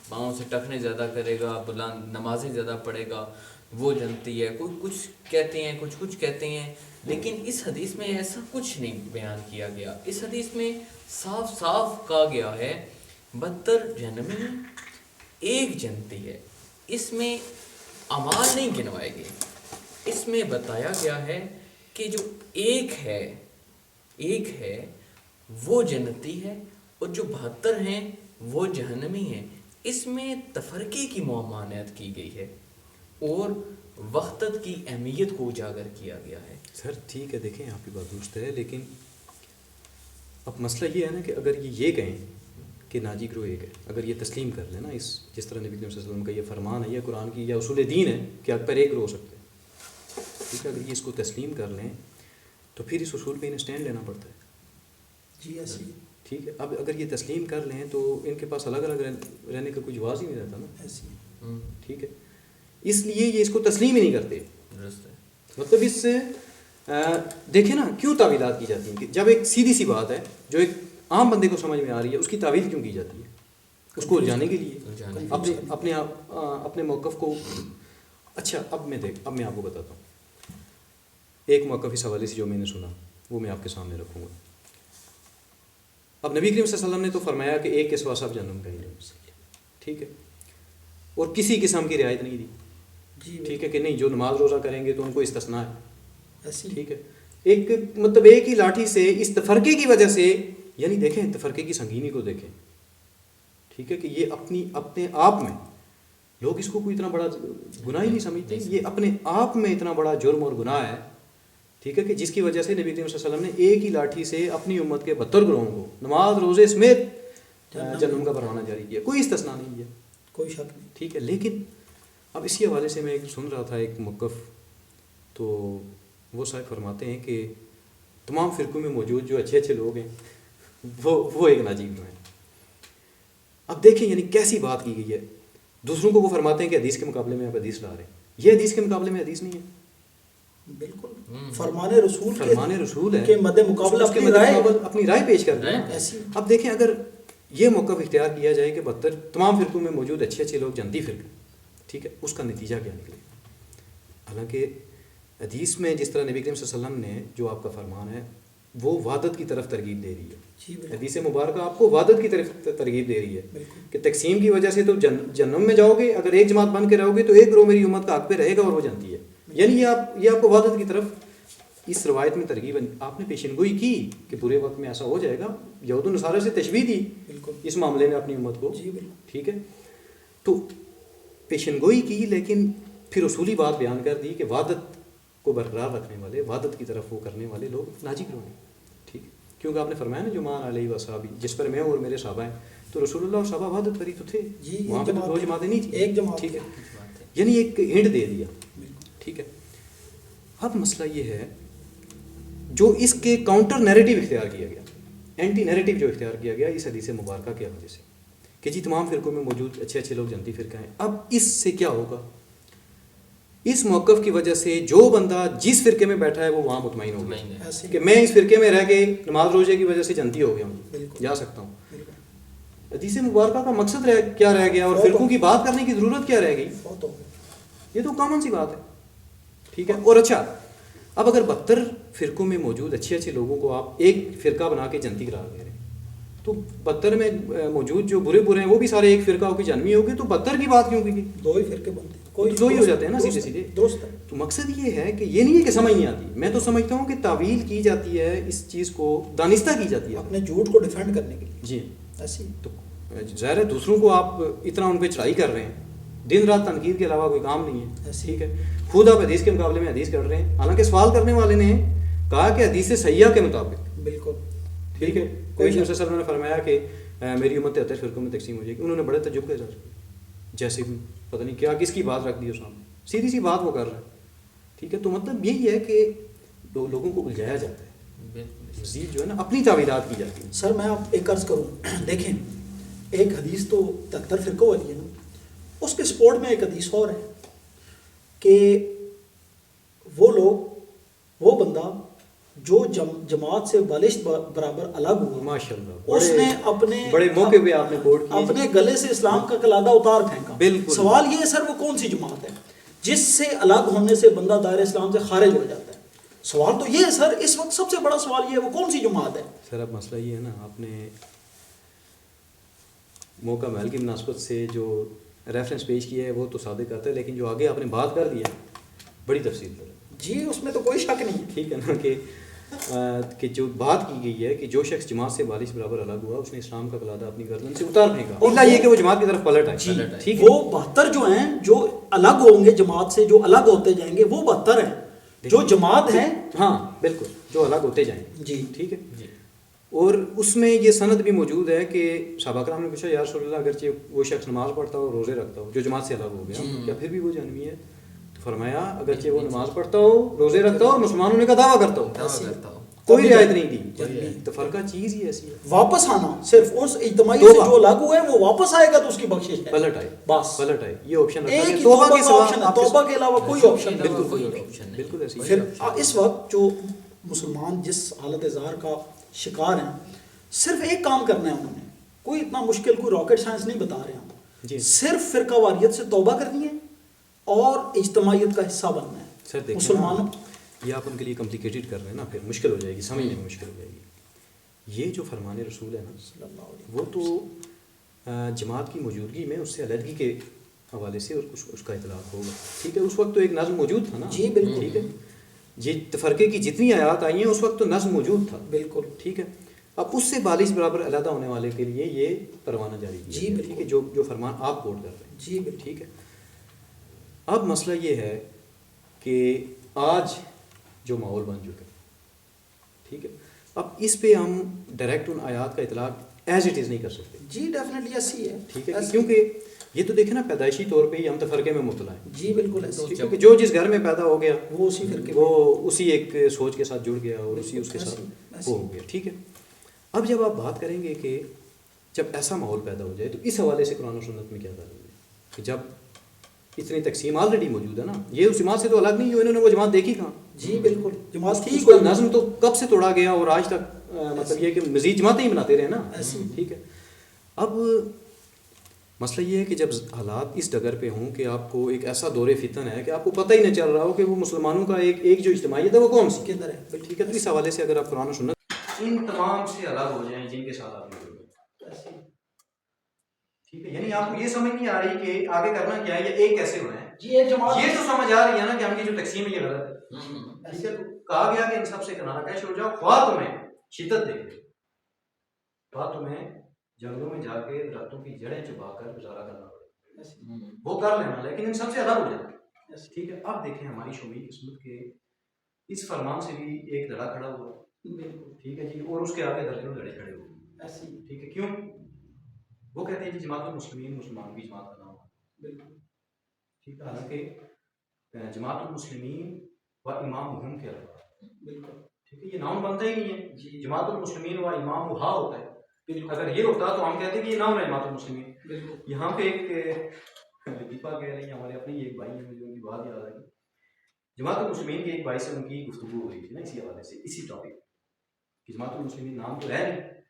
پاؤں سے ٹخنے زیادہ کرے گا، بلند نمازیں زیادہ پڑھے گا، وہ جنتی ہے. کچھ کہتے ہیں، کچھ کہتے ہیں. لیکن اس حدیث میں ایسا کچھ نہیں بیان کیا گیا. اس حدیث میں صاف صاف کہا گیا ہے 72 جہنمی ہیں، ایک جنتی ہے. اس میں اعمال نہیں گنوائے گئے. اس میں بتایا گیا ہے کہ جو ایک ہے وہ جنتی ہے، اور جو 72 ہیں وہ جہنمی ہیں. اس میں تفرقے کی ممانعت کی گئی ہے اور وحدت کی اہمیت کو اجاگر کیا گیا ہے. سر ٹھیک ہے، دیکھیں آپ کی بات درست ہے، لیکن اب مسئلہ یہ ہے نا کہ اگر یہ کہیں کہ ناجی گروہ ایک ہے، اگر یہ تسلیم کر لیں نا، جس طرح نبی کریم صلی اللہ علیہ وسلم کا یہ فرمان ہے یا قرآن کی یا اصول دین ہے کہ اکبر ایک گروہ ہو سکتے ہیں، ٹھیک ہے، اگر یہ اس کو تسلیم کر لیں تو پھر اس اصول پہ انہیں اسٹینڈ لینا پڑتا ہے. جی ایسی. ٹھیک ہے. اب اگر یہ تسلیم کر لیں تو ان کے پاس الگ الگ رہنے کا کوئی جواز ہی نہیں رہتا نا. ایسی. ٹھیک ہے. اس لیے یہ اس کو تسلیم ہی نہیں کرتے. درست ہے. مطلب اس سے دیکھیں نا کیوں تعویلات کی جاتی ہیں کہ جب ایک سیدھی سی بات ہے جو ایک عام بندے کو سمجھ میں آ رہی ہے، اس کی تعویل کیوں کی جاتی ہے؟ اس کو الجھانے کے لیے، اپنے موقف کو. اچھا اب میں آپ کو بتاتا ہوں ایک موقف اس حوالے سے جو میں نے سنا، وہ میں آپ کے سامنے رکھوں گا. اب نبی کریم صلی اللہ علیہ وسلم نے تو فرمایا کہ ایک کے سوا سب جہنم کا ہی ہے. ٹھیک ہے. اور کسی قسم کی رعایت نہیں دی. ٹھیک ہے کہ نہیں جو نماز روزہ کریں گے تو ان کو استثناء ہے. ٹھیک ہے. ایک مطلب ایک ہی لاٹھی سے اس تفرقے کی وجہ سے، یعنی دیکھیں تفرقے کی سنگینی کو دیکھیں. ٹھیک ہے کہ یہ اپنے آپ میں لوگ اس کو کوئی اتنا بڑا گناہ ہی نہیں سمجھتے. یہ اپنے آپ میں اتنا بڑا جرم اور گناہ ہے. ٹھیک ہے کہ جس کی وجہ سے نبی کریم صلی اللہ علیہ وسلم نے ایک ہی لاٹھی سے اپنی امت کے 72 گروہوں کو نماز روزے سمیت جہنم کا پروانہ جاری کیا. کوئی استثناء نہیں کیا. کوئی شک نہیں. ٹھیک ہے. لیکن اب اسی حوالے سے میں ایک سن رہا تھا ایک موقف، تو وہ صاحب فرماتے ہیں کہ تمام فرقوں میں موجود جو اچھے لوگ ہیں وہ ایک ناجی گروہ ہیں. اب دیکھیں یعنی کیسی بات کی گئی ہے. دوسروں کو وہ فرماتے ہیں کہ حدیث کے مقابلے میں آپ حدیث لا رہے ہیں. یہ حدیث کے مقابلے میں حدیث نہیں ہے. بالکل فرمان رسول ہے کے مد مقابلہ اپنی رائے پیش کر دیں. اب دیکھیں اگر یہ موقف اختیار کیا جائے کہ 72 تمام فرقوں میں موجود اچھے اچھے لوگ جنتی فرقے, ٹھیک ہے, اس کا نتیجہ کیا نکلے گا؟ حالانکہ حدیث میں جس طرح نبی کریم صلی اللہ علیہ وسلم نے جو آپ کا فرمان ہے وہ وحدت کی طرف ترغیب دے رہی ہے. حدیث مبارکہ آپ کو وحدت کی طرف ترغیب دے رہی ہے کہ تقسیم کی وجہ سے تو جہنم میں جاؤ گے, اگر ایک جماعت بن کے رہو گے تو ایک گروہ میری امت کا حق پہ رہے گا اور وہ جنتی ہے. یعنی یہ آپ کو وحدت کی طرف اس روایت میں ترغیب آپ نے پیشن گوئی کی کہ پورے وقت میں ایسا ہو جائے گا. یہود و نصارہ سے تشبیہ دی اس معاملے میں اپنی امت کو, ٹھیک ہے, تو پیشن گوئی کی, لیکن پھر اصولی بات بیان کر دی کہ وحدت کو برقرار رکھنے والے, وحدت کی طرف وہ کرنے والے لوگ ناجی گروہ ہیں. ٹھیک ہے, کیونکہ آپ نے فرمایا نا جو مان علیہ وصحابی, جس پر میں اور میرے صحابہ ہیں, تو رسول اللہ اور صحابہ وحدت پری تو تھے, وہاں پہ دو جماعتیں نہیں تھیں, ایک جماعت, ٹھیک ہے, یعنی ایک ہنٹ دے دیا. ٹھیک ہے, اب مسئلہ یہ ہے جو اس کے کاؤنٹر نیریٹو اختیار کیا گیا, اینٹی نیریٹو جو اختیار کیا گیا اس حدیث مبارکہ کی وجہ سے کہ جی تمام فرقوں میں موجود اچھے اچھے لوگ جنتی فرقہ ہیں. اب اس سے کیا ہوگا؟ اس موقف کی وجہ سے جو بندہ جس فرقے میں بیٹھا ہے وہ وہاں مطمئن ہو گیا کہ میں اس فرقے میں رہ کے نماز روزے کی وجہ سے جنتی ہو گیا ہوں, جا سکتا ہوں. حدیث مبارکہ کا مقصد کیا رہ گیا اور فرقوں کی بات کرنے کی ضرورت کیا رہ گئی؟ یہ تو کامن سی بات ہے. ٹھیک ہے, اور اچھا اب اگر 72 فرقوں میں موجود اچھے اچھے لوگوں کو آپ ایک فرقہ بنا کے جنتی قرار دے رہے ہیں, تو 72 میں موجود جو برے برے ہیں وہ بھی سارے ایک فرقہ ہو کے جنمی ہو گئے, تو 72 کی بات کیوں کی گئی؟ دو ہی فرقے بنتے, دو ہی ہو جاتے ہیں نا سیدھے سیدھے. تو مقصد یہ ہے کہ یہ نہیں ہے کہ سمجھ نہیں آتی, میں تو سمجھتا ہوں کہ تعویل کی جاتی ہے, اس چیز کو دانستہ کی جاتی ہے اپنے جھوٹ کو ڈیفینڈ کرنے کے لیے. جی ایسی تو ظاہر ہے دوسروں کو آپ اتنا ان پہ چڑھائی کر رہے ہیں, دن رات تنقید کے علاوہ کوئی کام نہیں ہے. ٹھیک ہے, خود آپ حدیث کے مقابلے میں حدیث کر رہے ہیں, حالانکہ سوال کرنے والے نے کہا کہ حدیث صحیحہ کے مطابق. بالکل ٹھیک ہے, کوئی صلی اللہ علیہ وسلم نے فرمایا کہ میری امت 73 فرقوں میں تقسیم ہو جائے گی. انہوں نے بڑے تعجب کا اظہار کیا, جیسے پتہ نہیں کیا کس کی بات رکھ دی اس سامنے, سیدھی سی بات وہ کر رہا ہے. ٹھیک ہے, تو مطلب یہی ہے کہ لوگوں کو الجھایا جاتا ہے, مزید جو ہے نا اپنی تعویلات کی جاتی ہیں. سر میں آپ ایک عرض کروں, دیکھیں ایک حدیث تو 73 فرقوں والی ہے نا, اس کے سپورٹ میں ایک حدیث اور ہے کہ وہ لوگ, وہ بندہ جو جماعت سے بالشت برابر الگ ہوا, ماشاءاللہ اس نے اپنے بڑے موقع پہ آپ نے کوٹ کیا, اپنے گلے سے اسلام کا قلادہ اتار پھینکا. بالکل. سوال یہ ہے سر وہ کون سی جماعت ہے جس سے الگ ہونے سے بندہ دائرہ اسلام سے خارج ہو جاتا ہے؟ سوال تو یہ ہے سر, اس وقت سب سے بڑا سوال یہ ہے وہ کون سی جماعت ہے. سر اب مسئلہ یہ ہے نا, آپ نے موقع محل کی مناسبت سے جو ریفرنس پیش کیا ہے وہ تو صادق کرتا ہے, لیکن جو آگے آپ نے بات کر دی ہے بڑی تفصیل پر. جی اس میں تو کوئی شک نہیں ہے. ٹھیک ہے نا, کہ جو بات کی گئی ہے کہ جو شخص جماعت سے بالش برابر الگ ہوا اس نے اسلام کا قلادہ اپنی گردن سے اتار پھینکا, اللہ یہ کہ وہ جماعت کی طرف پلٹ آئے. ٹھیک ہے, وہ 72 جو ہیں جو الگ ہوں گے جماعت سے, جو الگ ہوتے جائیں گے وہ 72 ہیں, جو جماعت ہیں ہاں بالکل جو الگ ہوتے جائیں. جی ٹھیک ہے, اور اس میں یہ سند بھی موجود ہے کہ صحابہ کرام نے پوچھا یا رسول اللہ اگرچہ وہ شخص نماز پڑھتا ہو روزے رکھتا ہو جو جماعت سے الگ ہو گیا, کیا پھر بھی وہ جہنمی ہے؟ تو فرمایا اگرچہ وہ نماز پڑھتا ہو روزے رکھتا ہو اور مسلمان ہونے کا دعویٰ کرتا ہو, کوئی رعایت نہیں دی. تو فرقہ چیز ہی ایسی ہے, واپس آنا صرف اس اجتماعی سے جو الگ ہوئے وہ واپس آئے گا تو اس کی بخشش ہے, پلٹ آئے, بس پلٹ آئے. یہ آپشن ایک ہی توبہ کے سوا, توبہ کے علاوہ کوئی آپشن نہیں. بالکل ایسی پھر اس وقت جو مسلمان جس حالت اظہار کا شکار ہیں, صرف ایک کام کرنا ہے انہوں نے, کوئی اتنا مشکل کوئی راکٹ سائنس نہیں بتا رہے ہم, صرف فرقہ واریت سے توبہ کرنی ہے اور اجتماعیت کا حصہ بننا ہے. سر مسلمانوں یہ آپ ان کے لیے کمپلیکیٹڈ کر رہے ہیں نا, پھر مشکل ہو جائے گی, سمجھنے میں مشکل ہو جائے گی. یہ جو فرمان رسول ہے نا وہ تو جماعت کی موجودگی میں اس سے علیحدگی کے حوالے سے اس کا اطلاق ہوگا. ٹھیک ہے, اس وقت تو ایک نظم موجود تھا نا. جی بالکل. ٹھیک ہے, یہ تفرقے کی جتنی آیات آئی ہیں اس وقت تو نظم موجود تھا. بالکل. ٹھیک ہے, اب اس سے بالش برابر علیحدہ ہونے والے کے لیے یہ پروانہ جاری کیا. جی ٹھیک ہے, جو فرمان آپ کوٹ کر رہے ہیں. جی بالکل. ٹھیک ہے, اب مسئلہ یہ ہے کہ آج جو ماحول بن چکا ہے, ٹھیک ہے, اب اس پہ ہم ڈائریکٹ ان آیات کا اطلاق ایز اٹ از نہیں کر سکتے. جی ڈیفینیٹلی ایسی ہے. ٹھیک ہے, کیونکہ یہ تو دیکھیں نا پیدائشی طور پہ ہی ہم تفرقے میں مبتلا ہیں. جی بالکل ایسی, کیونکہ جو جس گھر میں پیدا ہو گیا وہ اسی فرقے وہ اسی ایک سوچ کے ساتھ جڑ گیا اور اسی اس کے ساتھ وہ ہو گیا. ٹھیک ہے, اب جب آپ بات کریں گے کہ جب ایسا ماحول پیدا ہو جائے تو اس حوالے سے قرآن و سنت میں کیا تعلق ہے کہ جب اتنی تقسیم آلریڈی موجود ہے نا، یہ اس جماعت سے تو الگ نہیں جو انہوں نے وہ جماعت دیکھی کہاں. جی بالکل جماعت تھی اس کا نظم تو کب سے توڑا گیا اور آج تک مطلب یہ کہ مزید جماعتیں ہی بناتے رہے نا. ٹھیک ہے. اب مسئلہ یہ ہے کہ جب حالات اس ڈگر پہ ہوں کہ آپ کو ایک ایسا دور فتن ہے کہ آپ کو پتہ ہی نہ چل رہا ہو کہ وہ مسلمانوں کا ایک جو اجتماعیت ہے وہ کون سی کدھر ہے. ٹھیک ہے. تو اس حوالے سے اگر آپ قرآن و سنت ان تمام سے الگ ہو جائیں جن کے ساتھ آپ نے ٹھیک ہے، یعنی آپ کو یہ سمجھ نہیں آ رہی کہ آگے کرنا کیا ہے یا ایک کیسے ہونا ہے. جی ایک جماعت یہ تو سمجھ آ رہی ہے نا کہ ہم کی جو تقسیم ہے یہ غلط ہے. ٹھیک ہے. کہا گیا کہ ان سب سے کنارہ کش ہو جاؤ، خواہ تمہیں شدت دے خواہ تمہیں جنگلوں میں جا کے درختوں کی جڑیں چبا کر گزارا کرنا پڑے، وہ کر لینا، لیکن ان سب سے الگ ہو جانا. ٹھیک ہے. اب دیکھیں ہماری شمیل قسمت کے اس فرمان سے بھی ایک دڑا کھڑا ہوا. ٹھیک ہے جی. اور اس کے آگے درجنوں دڑے کھڑے ہوئے. ٹھیک ہے. کیوں؟ وہ کہتے ہیں جی جماعت المسلمین مسلمانوں کی جماعت کا نام ہے. ٹھیک ہے. حالانکہ جماعت المسلمین و امامہم کے الفاظ. ٹھیک ہے. یہ نام بنتا ہی نہیں ہے. جماعت المسلمین و امامہا ہوتا ہے. اگر یہ ہوتا تو ہم کہتے ہیں کہ یہ نام ہے جماعت المسلمین. یہاں پہ ایک لطیفہ کہہ رہے ہیں، ہمارے اپنے ایک بھائی ہیں مجھے ان کی بات یاد آئی. جماعت المسلمین کے ایک بھائی سے ان کی گفتگو ہو رہی تھی نا اسی حوالے سے، اسی ٹاپک کہ جماعت المسلمین نام تو ہے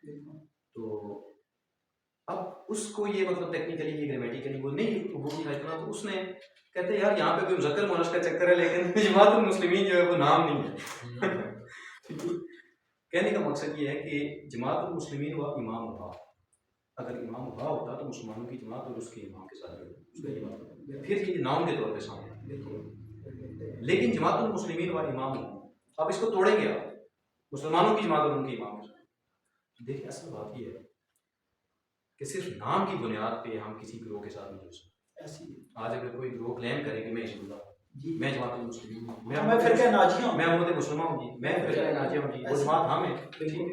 نہیں. تو اب اس کو یہ مطلب ٹیکنیکلی یہ گرامیٹیکلی وہ نہیں وہ اتنا، تو اس نے کہتے ہیں یار یہاں پہ کوئی مذکر مؤنث کا چکر ہے لیکن جماعت المسلمین جو ہے وہ نام نہیں ہے. کہنے کا مقصد یہ ہے کہ جماعت المسلمین و امام ہوا، اگر امام ہوا ہوتا تو مسلمانوں کی جماعت اور اس کے امام کے ساتھ پھر یہ نام کے طور پہ سامنے. لیکن جماعت المسلمین و امام ہوا، اب اس کو توڑیں گے آپ مسلمانوں کی جماعت اور ان کے امام کے ساتھ. دیکھیں اصل بات یہ ہے کہ صرف نام کی بنیاد پہ ہم کسی گروہ کے ساتھ نہیں جڑ سکتے. آج اگر کوئی گروہ کلیم کرے کہ میں حزب اللہ ہوں، میں جماعت المسلمین ہوں، میں فرقہ ناجیہ ہوں، میں امت مسلمہ ہوں جی، میں فرقہ ناجیہ ہوں جی، وہ جماعت ہم ہیں. ٹھیک ہے.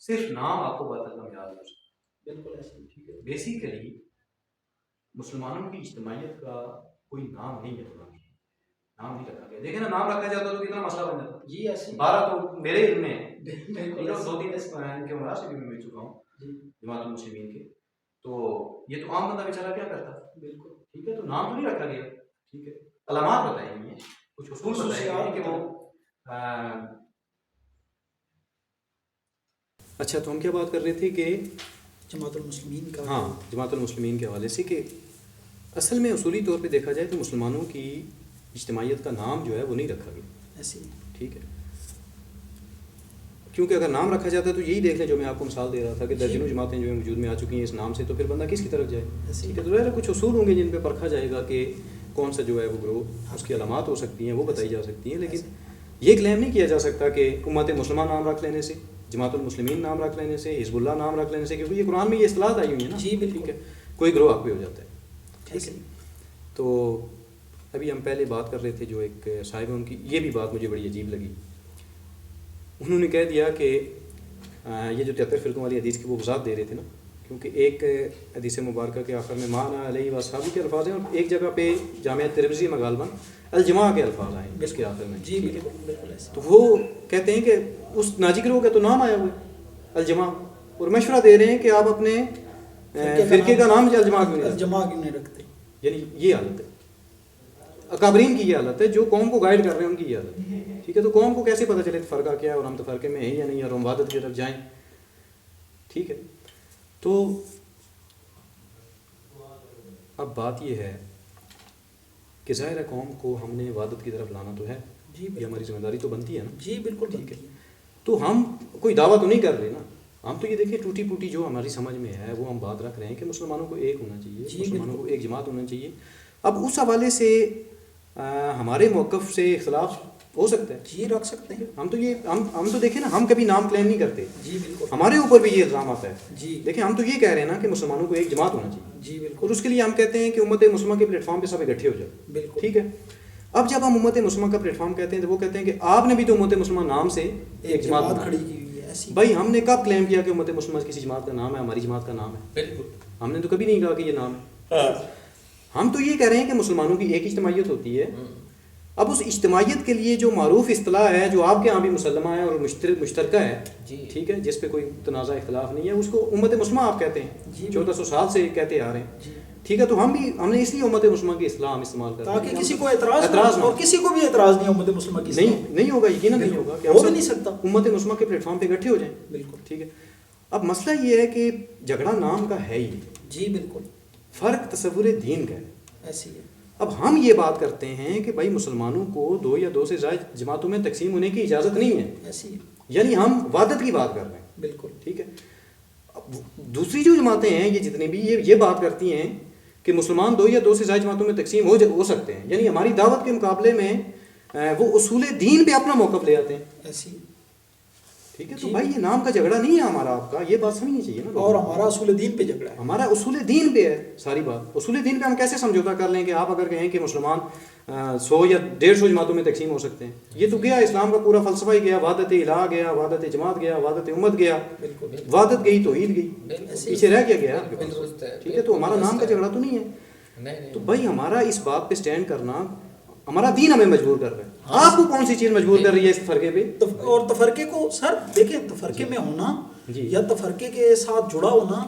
صرف نام آپ کو بات کرنا یاد ہو سکتا. بالکل ایسے. ٹھیک ہے. بیسیکلی مسلمانوں کی اجتماعیت کا کوئی نام نہیں ہے، نام نہیں رکھا گیا. دیکھیں نا نام رکھا جاتا تو کتنا مسئلہ بن جاتا. جی ایسے 12 تو میرے علم میں ہیں، 2-3 کے عمرہ سے بھی میں مل چکا ہوں جماعت المسلمین کے. تو یہ تو عام بندہ بیچارہ کیا کرتا. بالکل. ٹھیک ہے. تو نام تو نہیں رکھا گیا. ٹھیک ہے. علامات بتائی گئی ہیں، کچھ اصول بتائے گئے کہ وہ اچھا. تو ہم کیا بات کر رہے تھے کہ جماعت المسلمین کا، ہاں جماعت المسلمین کے حوالے سے کہ اصل میں اصولی طور پہ دیکھا جائے تو مسلمانوں کی اجتماعیت کا نام جو ہے وہ نہیں رکھا گیا. ایسے. ٹھیک ہے. کیونکہ اگر نام رکھا جاتا ہے تو یہی دیکھ لیں جو میں آپ کو مثال دے رہا تھا کہ درجنوں جماعتیں جو ہیں وجود میں آ چکی ہیں اس نام سے، تو پھر بندہ کس کی طرف جائے. ٹھیک ہے. تو ظاہر کچھ اصول ہوں گے جن پہ پرکھا جائے گا کہ کون سا جو ہے وہ گروہ، اس کی علامات ہو سکتی ہیں، وہ بتائی جا سکتی ہیں. لیکن یہ کلیم نہیں کیا جا سکتا کہ امت مسلمہ نام رکھ لینے سے، جماعت المسلمین نام رکھ لینے سے، حزب اللہ نام رکھ لینے سے، کیونکہ یہ قرآن میں یہ اصطلاحات آئی ہوئی ہیں نا. جی ٹھیک ہے. کوئی گروہ آپ پہ ہو جاتا ہے. ٹھیک ہے. تو ابھی ہم پہلے بات کر رہے تھے جو ایک صاحب ان کی یہ بھی بات مجھے بڑی عجیب لگی. انہوں نے کہہ دیا کہ یہ جو 73 فرقوں والی حدیث کی وہ وضاحت دے رہے تھے نا، کیونکہ ایک حدیث مبارکہ کے آخر میں مانا علیہ وصحابہ کے الفاظ ہیں اور ایک جگہ پہ جامعہ ترمذی میں غالباً الجماع کے الفاظ آئے ہیں اس کے آخر میں. جی بالکل. تو وہ کہتے ہیں کہ اس ناجی گروہ کا تو نام آیا ہوا ہے الجماع، اور مشورہ دے رہے ہیں کہ آپ اپنے فرقے کا نام الجماع کیوں نہیں رکھتے. یعنی یہ حالت ہے اکابرین کی، یہ حالت ہے جو قوم کو گائیڈ کر رہے ہیں ان کی یہ حالت ہے. ٹھیک ہے. تو قوم کو کیسے پتہ چلے فرقہ کیا ہے اور ہم تو فرقے میں ہیں یا نہیں اور ہم وحدت کی طرف جائیں. ٹھیک ہے. تو اب بات یہ ہے کہ ظاہر ہے قوم کو ہم نے وحدت کی طرف لانا تو ہے، یہ ہماری ذمہ داری تو بنتی ہے نا. جی بالکل. ٹھیک ہے. تو ہم کوئی دعویٰ تو نہیں کر رہے نا، ہم تو یہ دیکھیں ٹوٹی پوٹی جو ہماری سمجھ میں ہے وہ ہم بات رکھ رہے ہیں کہ مسلمانوں کو ایک ہونا چاہیے، مسلمانوں کو ایک جماعت ہونا چاہیے. اب اس حوالے سے ہمارے موقف سے اختلاف ہو سکتا ہے. جی رکھ سکتے ہیں. ہم تو دیکھیں نا، ہم کبھی نام کلیم نہیں کرتے. جی بالکل. ہمارے اوپر بھی یہ الزام آتا ہے. جی دیکھیں ہم تو یہ کہہ رہے ہیں نا کہ مسلمانوں کو ایک جماعت ہونا چاہیے. جی بالکل. اور اس کے لیے ہم کہتے ہیں کہ امت مسلمہ کے پلیٹ فارم پہ سب اکٹھے ہو جائے. بالکل. ٹھیک ہے. اب جب ہم امت مسلمہ کا پلیٹ فارم کہتے ہیں تو وہ کہتے ہیں کہ آپ نے بھی تو امت مسلمہ نام سے ایک جماعت کھڑی کی ہوئی ہے. بھائی ہم نے کب کلیم کیا کہ امت مسلمہ کسی جماعت کا نام ہے؟ ہماری جماعت کا نام ہے. بالکل. ہم نے تو کبھی نہیں کہا کہ یہ نام ہے. ہم تو یہ کہہ رہے ہیں کہ مسلمانوں کی ایک اجتماعیت ہوتی ہے. اب اس اجتماعیت کے لیے جو معروف اصطلاح ہے جو آپ کے یہاں بھی مسلمہ ہے اور مشترکہ ہے جی ٹھیک ہے، جس پہ کوئی تنازع اختلاف نہیں ہے، اس کو امت مسلمہ آپ کہتے جی، ہیں، 1400 سال سے کہتے آ رہے ہیں جی، ٹھیک ہے، تو ہم نے اس لیے امت مسلمہ کی اصطلاح ہم استعمال کرتے ہیں تاکہ کسی کو اعتراض نہ اور کسی کو بھی اعتراض نہیں امت مسلمہ کی نہیں ہوگا، یقیناً نہیں ہوگا کہ ہم ہو بھی سب نہیں سکتا، امت مسلمہ کے پلیٹ فارم پہ اکٹھے ہو جائیں، بالکل ٹھیک ہے۔ اب مسئلہ یہ ہے کہ جھگڑا نام کا ہے ہی، جی بالکل فرق تصور دین کا ہے۔ ایسی ہے، اب ہم یہ بات کرتے ہیں کہ بھائی مسلمانوں کو 2 یا 2 سے زائد جماعتوں میں تقسیم ہونے کی اجازت نہیں ہے، ایسی ہے، یعنی ہم وحدت کی بات کر رہے ہیں، بالکل ٹھیک ہے۔ اب دوسری جو جماعتیں ہیں یہ جتنی بھی یہ بات کرتی ہیں کہ مسلمان 2 یا 2 سے زائد جماعتوں میں تقسیم ہو سکتے ہیں، یعنی ہماری دعوت کے مقابلے میں وہ اصول دین پہ اپنا موقف لے آتے ہیں، ایسی ہے، ٹھیک ہے۔ تو بھائی یہ نام کا جھگڑا نہیں ہے ہمارا آپ کا، یہ بات سمجھنی چاہیے نا، اور ہمارا اصول دین پہ جھگڑا ہے، ہمارا اصول دین پہ ہے ساری بات۔ اصول دین پہ ہم کیسے سمجھوتا کر لیں کہ آپ اگر کہیں کہ مسلمان 100 یا 150 جماعتوں میں تقسیم ہو سکتے ہیں، یہ تو گیا اسلام کا پورا فلسفہ ہی گیا، وحدت الہ گیا، وحدت جماعت گیا، وحدت امت گیا، بالکل وحدت گئی توحید گئی، پیچھے رہ گیا آپ کے پاس، درست ہے، ٹھیک ہے۔ تو ہمارا نام کا جھگڑا تو نہیں ہے، نہیں تو بھائی ہمارا اس بات پہ سٹینڈ کرنا، ہمارا دین ہمیں مجبور کر رہا ہے، آپ کو کون سی چیز مجبور کر رہی ہے اس فرقے پہ؟ اور تفرقے کو سر دیکھیں، تفرقے میں ہونا جی، یا تفرقے کے ساتھ جڑا ہونا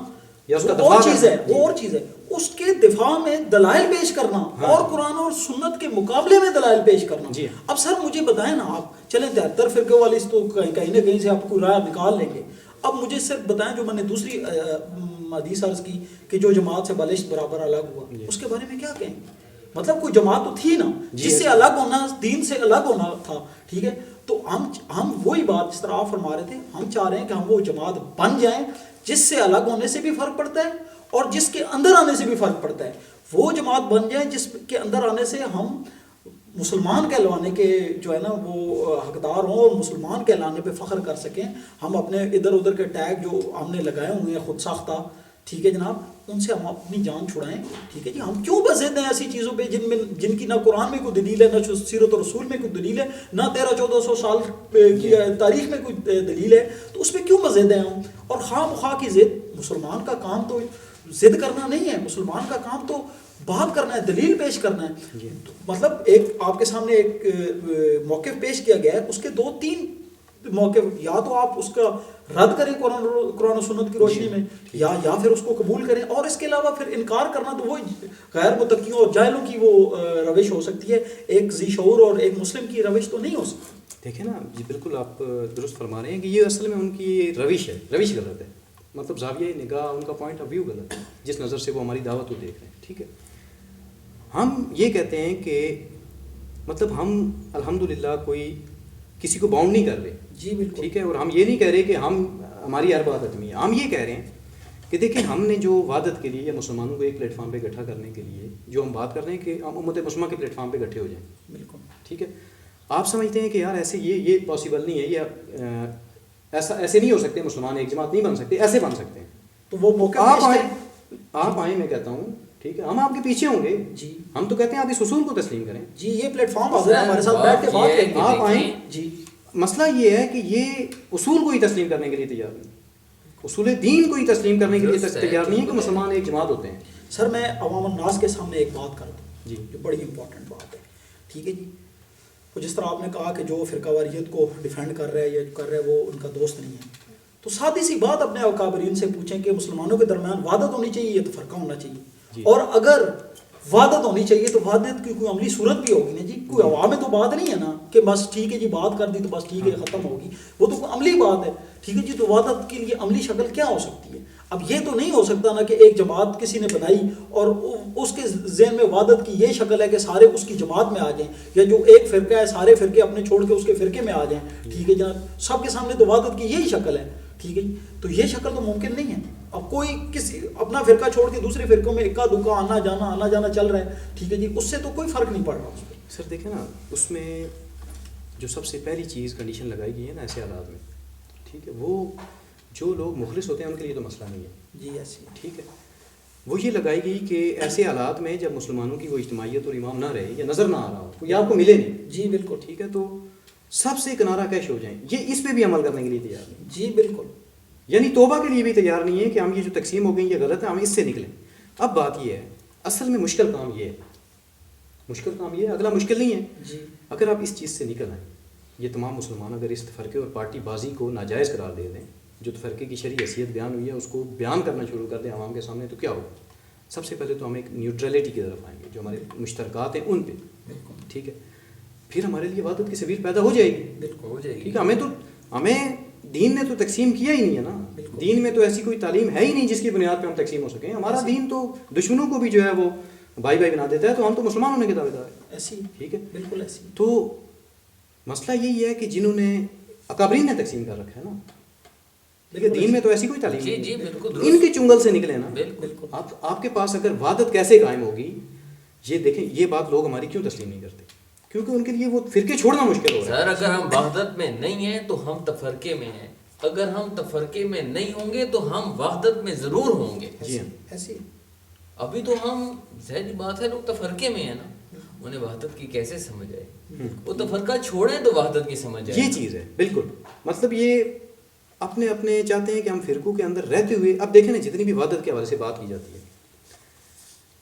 یا اس کا وہ اور دفاع چیز ہے، کرنا، وہ اور چیز ہے، اس کے دفاع میں دلائل پیش کرنا اور قرآن اور سنت کے مقابلے میں دلائل پیش کرنا۔ جی۔ اب سر مجھے بتائیں نا، آپ چلیں 73 فرقے والے اس تو کہیں نہ کہیں سے آپ کو رائے نکال لیں گے، اب مجھے صرف بتائیں جو میں نے دوسری حدیث عرض کی کہ جو جماعت سے بالشت برابر الگ ہوا، اس کے بارے میں کیا کہیں گے؟ مطلب کوئی جماعت تو تھی نا جس سے الگ ہونا، دین سے الگ ہونا تھا، ٹھیک ہے۔ تو ہم وہی بات جس طرح آپ فرما رہے تھے، ہم چاہ رہے ہیں کہ ہم وہ جماعت بن جائیں جس سے الگ ہونے سے بھی فرق پڑتا ہے اور جس کے اندر آنے سے بھی فرق پڑتا ہے، وہ جماعت بن جائیں جس کے اندر آنے سے ہم مسلمان کہلوانے کے جو ہے نا وہ حقدار ہوں اور مسلمان کہلانے پہ فخر کر سکیں، ہم اپنے ادھر ادھر کے ٹیگ جو ہم نے لگائے ہوئے ہیں خود ساختہ، ٹھیک ہے جناب، ان سے ہم اپنی جان چھڑائیں، ٹھیک ہے جی۔ ہم کیوں بزد ہیں ایسی چیزوں پہ جن کی نہ قرآن میں کوئی دلیل ہے، نہ سیرت و رسول میں کوئی دلیل ہے، نہ 1300-1400 سال کی تاریخ میں کوئی دلیل ہے، تو اس پہ کیوں بزد ہیں ہم؟ اور خواہ مخواہ کی ضد، مسلمان کا کام تو ضد کرنا نہیں ہے، مسلمان کا کام تو بات کرنا ہے، دلیل پیش کرنا ہے۔ مطلب ایک آپ کے سامنے ایک موقف پیش کیا گیا ہے، اس کے 2-3 موقف، یا تو آپ اس کا رد کریں قرآن و سنت کی روشنی میں، یا پھر اس کو قبول کریں، اور اس کے علاوہ پھر انکار کرنا تو وہ غیر متقیوں اور جاہلوں کی وہ روش ہو سکتی ہے، ایک ذی شعور اور ایک مسلم کی روش تو نہیں ہو سکتی۔ دیکھیں نا جی، بالکل آپ درست فرما رہے ہیں کہ یہ اصل میں ان کی روش ہے، روش غلط ہے، مطلب زاویہ نگاہ، ان کا پوائنٹ آف ویو غلط ہے، جس نظر سے وہ ہماری دعوت کو دیکھ رہے ہیں، ٹھیک ہے۔ ہم یہ کہتے ہیں کہ مطلب ہم الحمدللہ کوئی کسی کو باؤنڈ نہیں کر رہے، جی بالکل، ٹھیک ہے، اور ہم یہ نہیں کہہ رہے کہ ہماری ہر بات حتمی ہے، ہم یہ کہہ رہے ہیں کہ دیکھیں ہم نے جو وحدت کے لیے یا مسلمانوں کو ایک پلیٹ فارم پہ اکٹھا کرنے کے لیے جو ہم بات کر رہے ہیں کہ ہم امت مسلمہ کے پلیٹ فارم پہ اکٹھے ہو جائیں، بالکل، ٹھیک ہے۔ آپ سمجھتے ہیں کہ یار ایسے یہ پاسبل نہیں ہے، یہ ایسے نہیں ہو سکتے، مسلمان ایک جماعت نہیں بن سکتے، ایسے بن سکتے ہیں، تو وہ موقع آپ آئیں، میں کہتا ہوں ٹھیک ہے، ہم آپ کے پیچھے ہوں گے، جی، ہم تو کہتے ہیں آپ اس اصول کو تسلیم کریں، جی یہ پلیٹ فارم حاضر ہے ہمارے ساتھ بیٹھ کے بات کریں، آپ آئیں۔ جی، مسئلہ یہ ہے کہ یہ اصول کو ہی تسلیم کرنے کے لیے تیار نہیں، اصول دین کو ہی تسلیم کرنے کے لیے تیار نہیں ہے کہ مسلمان ایک جماعت ہوتے ہیں۔ سر میں عوام الناس کے سامنے ایک بات کر دوں جی، جو بڑی امپورٹنٹ بات ہے، ٹھیک ہے جی۔ وہ جس طرح آپ نے کہا کہ جو فرقہ واریت کو ڈیفینڈ کر رہا ہے یا جو کر رہا ہے وہ ان کا دوست نہیں ہے، تو سادھی سی بات اپنے اکابرین سے پوچھیں کہ مسلمانوں کے درمیان وحدت ہونی چاہیے یا تفرقہ ہونا چاہیے، اور اگر وحدت ہونی چاہیے تو وحدت کی کوئی عملی صورت بھی ہوگی نا جی، کوئی ہوا میں تو بات نہیں ہے نا کہ بس ٹھیک ہے جی بات کر دی تو بس ٹھیک ہے ختم ہوگی، وہ تو کوئی عملی بات ہے، ٹھیک ہے جی۔ تو وحدت کے لیے عملی شکل کیا ہو سکتی ہے؟ اب یہ تو نہیں ہو سکتا نا کہ ایک جماعت کسی نے بنائی اور اس کے ذہن میں وحدت کی یہ شکل ہے کہ سارے اس کی جماعت میں آ جائیں، یا جو ایک فرقہ ہے سارے فرقے اپنے چھوڑ کے اس کے فرقے میں آ جائیں، ٹھیک ہے جناب، سب کے سامنے تو وحدت کی یہی شکل ہے، ٹھیک ہے جی۔ تو یہ شکل تو ممکن نہیں ہے، اب کوئی کسی اپنا فرقہ چھوڑ کے دوسرے فرقوں میں اکا دکا آنا جانا چل رہا ہے، ٹھیک ہے جی، اس سے تو کوئی فرق نہیں پڑ رہا اس پہ۔ سر دیکھیں نا، اس میں جو سب سے پہلی چیز کنڈیشن لگائی گئی ہے نا ایسے حالات میں، ٹھیک ہے، وہ جو لوگ مخلص ہوتے ہیں ان کے لیے تو مسئلہ نہیں ہے، جی ایسی، ٹھیک ہے، وہ یہ لگائی گئی کہ ایسے حالات میں جب مسلمانوں کی وہ اجتماعیت اور امام نہ رہے یا نظر نہ آ رہا ہو، کوئی آپ کو ملے نہیں، جی بالکل، ٹھیک ہے، تو سب سے کنارہ کش ہو جائیں، یہ اس پہ بھی عمل کرنے کے لیے تیار نہیں، جی بالکل، یعنی توبہ کے لیے بھی تیار نہیں ہے کہ ہم یہ جو تقسیم ہو گئی یہ غلط ہے، ہم اس سے نکلیں۔ اب بات یہ ہے، اصل میں مشکل کام یہ ہے، مشکل کام یہ ہے، اگلا مشکل نہیں ہے. جی اگر آپ اس چیز سے نکل آئیں، یہ تمام مسلمان اگر اس تفرقے اور پارٹی بازی کو ناجائز قرار دے دیں، جو تفرقے کی شرعی حیثیت بیان ہوئی ہے اس کو بیان کرنا شروع کر دیں عوام کے سامنے، تو کیا ہوگا؟ سب سے پہلے تو ہم ایک نیوٹرلٹی کی طرف آئیں گے، جو ہمارے مشترکات ہیں ان پہ. بالکل ٹھیک ہے، پھر ہمارے لیے وحدت کی سبیل پیدا ہو جائے گی. بالکل ہو جائے گی. ٹھیک ہے، ہمیں دین نے تو تقسیم کیا ہی نہیں ہے نا. بالکل. دین میں تو ایسی کوئی تعلیم ہے ہی نہیں جس کی بنیاد پہ ہم تقسیم ہو سکیں. ہمارا دین تو دشمنوں کو بھی جو ہے وہ بھائی بھائی بنا دیتا ہے، تو ہم تو مسلمان ہونے کے دعوے دار ہیں. ایسی ٹھیک ہے، بالکل ایسی. تو مسئلہ یہی ہے کہ جنہوں نے اکابرین نے تقسیم کر رکھا ہے نا، لیکن دین میں تو ایسی کوئی تعلیم جی نہیں جی ہے. بالکل ان کے چنگل سے نکلے نا. بالکل. آپ کے پاس اگر وحدت کیسے قائم ہوگی، یہ دیکھیں، یہ بات لوگ ہماری کیوں تسلیم نہیں کرتے؟ کیونکہ ان کے لیے وہ فرقے چھوڑنا مشکل ہو رہا ہے. سر اگر ہم وحدت میں نہیں ہیں تو ہم تفرقے میں ہیں، اگر ہم تفرقے میں نہیں ہوں گے تو ہم وحدت میں ضرور ہوں گے. جی ہاں. ایسی ابھی تو ہم ظاہری بات ہے لوگ تفرقے میں ہیں نا، انہیں وحدت کی کیسے سمجھ آئے؟ وہ تفرقہ چھوڑیں تو وحدت کی سمجھ آئے. یہ چیز ہے بالکل. مطلب یہ اپنے اپنے چاہتے ہیں کہ ہم فرقوں کے اندر رہتے ہوئے، اب دیکھیں نا جتنی بھی وحدت کے حوالے سے بات کی جاتی ہے